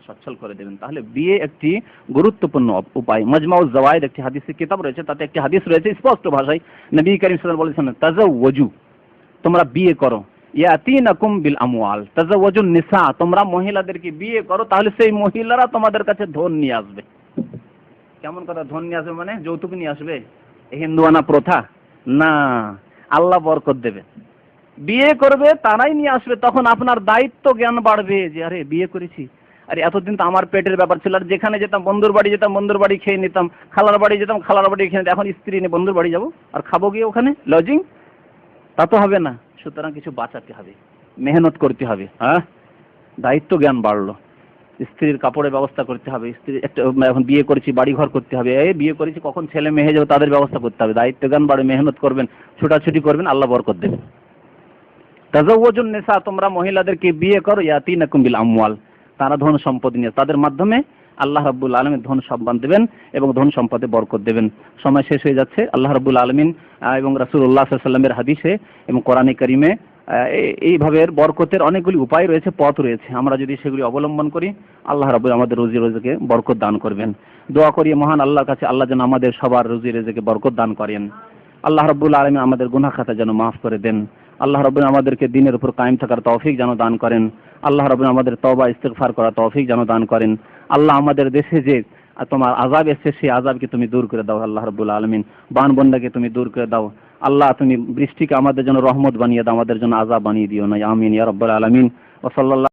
সচ্ছল করে দেবেন। তাহলে বিয়ে একটি গুরুত্বপূর্ণ উপায়। মাজমাউজ জাওয়ায়েদ একটি হাদিসের কিতাব রয়েছে, তাতে একটি হাদিস রয়েছে স্পষ্ট ভাষায় নবী করিম সাল্লাল্লাহু আলাইহি ওয়াসাল্লাম বলেছেন তাজাওয়াজু, তোমরা বিয়ে করো, ইয়াতিনাকুম বিল আমওয়াল, তাজাওয়াজুন নিসা, তোমরা মহিলাদেরকে বিয়ে করো, তাহলে সেই মহিলারা তোমাদের কাছে ধন নিয়ে আসবে। কেমন কথা, ধন নিয়ে আসবে মানে যৌতুক নিয়ে আসবে? হিন্দুয়ানা প্রথা না, আল্লাহ বরকত দেবে। বিয়ে করবে তারাই নিয়ে আসবে, তখন আপনার দায়িত্ব জ্ঞান বাড়বে যে আরে বিয়ে করেছি, আরে এতদিন তো আমার পেটের ব্যাপার ছিল, আর যেখানে যেতাম বন্ধুর বাড়ি যেতাম, বন্ধুর বাড়ি খেয়ে নিতাম, খালার বাড়ি যেতাম, খালার বাড়ি খেয়ে নিতাম, এখন স্ত্রী নিয়ে বন্ধুর বাড়ি যাবো আর খাবো গিয়ে ওখানে লজিং, তা তো হবে না। সুতরাং কিছু বাঁচাতে হবে, মেহনত করতে হবে। হ্যাঁ, দায়িত্ব জ্ঞান বাড়লো। স্ত্রীর কাপড়ের ব্যবস্থা করতে হবে, স্ত্রী একটা এখন বিয়ে করেছি বাড়ি ঘর করতে হবে, এই বিয়ে করেছি কখন ছেলে মেয়ে যাবে তাদের ব্যবস্থা করতে হবে। দায়িত্ব জ্ঞান বাড়ে, মেহনত করবেন, ছোটাছুটি করবেন, আল্লাহ বরকত দেবেন। তাজাওয়াজুন নিসা, তোমরা মহিলাদেরকে বিয়ে করো, ইয়াতিনাকুম বিল আমওয়াল, তারা ধন সম্পদ নিয়ে, তাদের মাধ্যমে আল্লাহ রাব্বুল আলামিন ধন সম্পদ দেবেন এবং ধন সম্পদে বরকত দেবেন। সময় শেষ হয়ে যাচ্ছে। আল্লাহ রাব্বুল আলামিন এবং রাসূলুল্লাহ সাল্লাল্লাহু আলাইহি ওয়াসাল্লামের হাদিসে এবং কোরআনে কারীমে এইভাবে বরকতের অনেকগুলি উপায় রয়েছে, পথ রয়েছে। আমরা যদি সেগুলি অবলম্বন করি, আল্লাহ রাব্বুল আমাদের রুজি রিজকে বরকত দান করবেন। দোয়া করি মহান আল্লাহর কাছে, আল্লাহ যেন আমাদের সবার রুজি রিজকে বরকত দান করেন। আল্লাহ রাব্বুল আলামিন আমাদের গুনাহ খাতা যেন মাফ করে দেন। আল্লাহ রাব্বুল আমাদেরকে দ্বীনের উপর কায়েম থাকার তৌফিক যেন দান করেন। আল্লাহ রাব্বুল আমাদের তওবা ইস্তিগফার করার তৌফিক যেন দান করেন। আল্লাহ আমাদের দেশে যে তোমার আযাব এসেছে, সেই আযাবকে তুমি দূর করে দাও আল্লাহ রাব্বুল আলামিন। বান বন্যাকে তুমি দূর করে দাও আল্লাহ। তুমি বৃষ্টিকে আমাদের জন্য রহমত বানিয়ে দাও, আমাদের জন্য আযাব বানিয়ে দিও না। আমিন ইয়া রাব্বাল আলামিন। ওয়া সাল্লাল্লাহু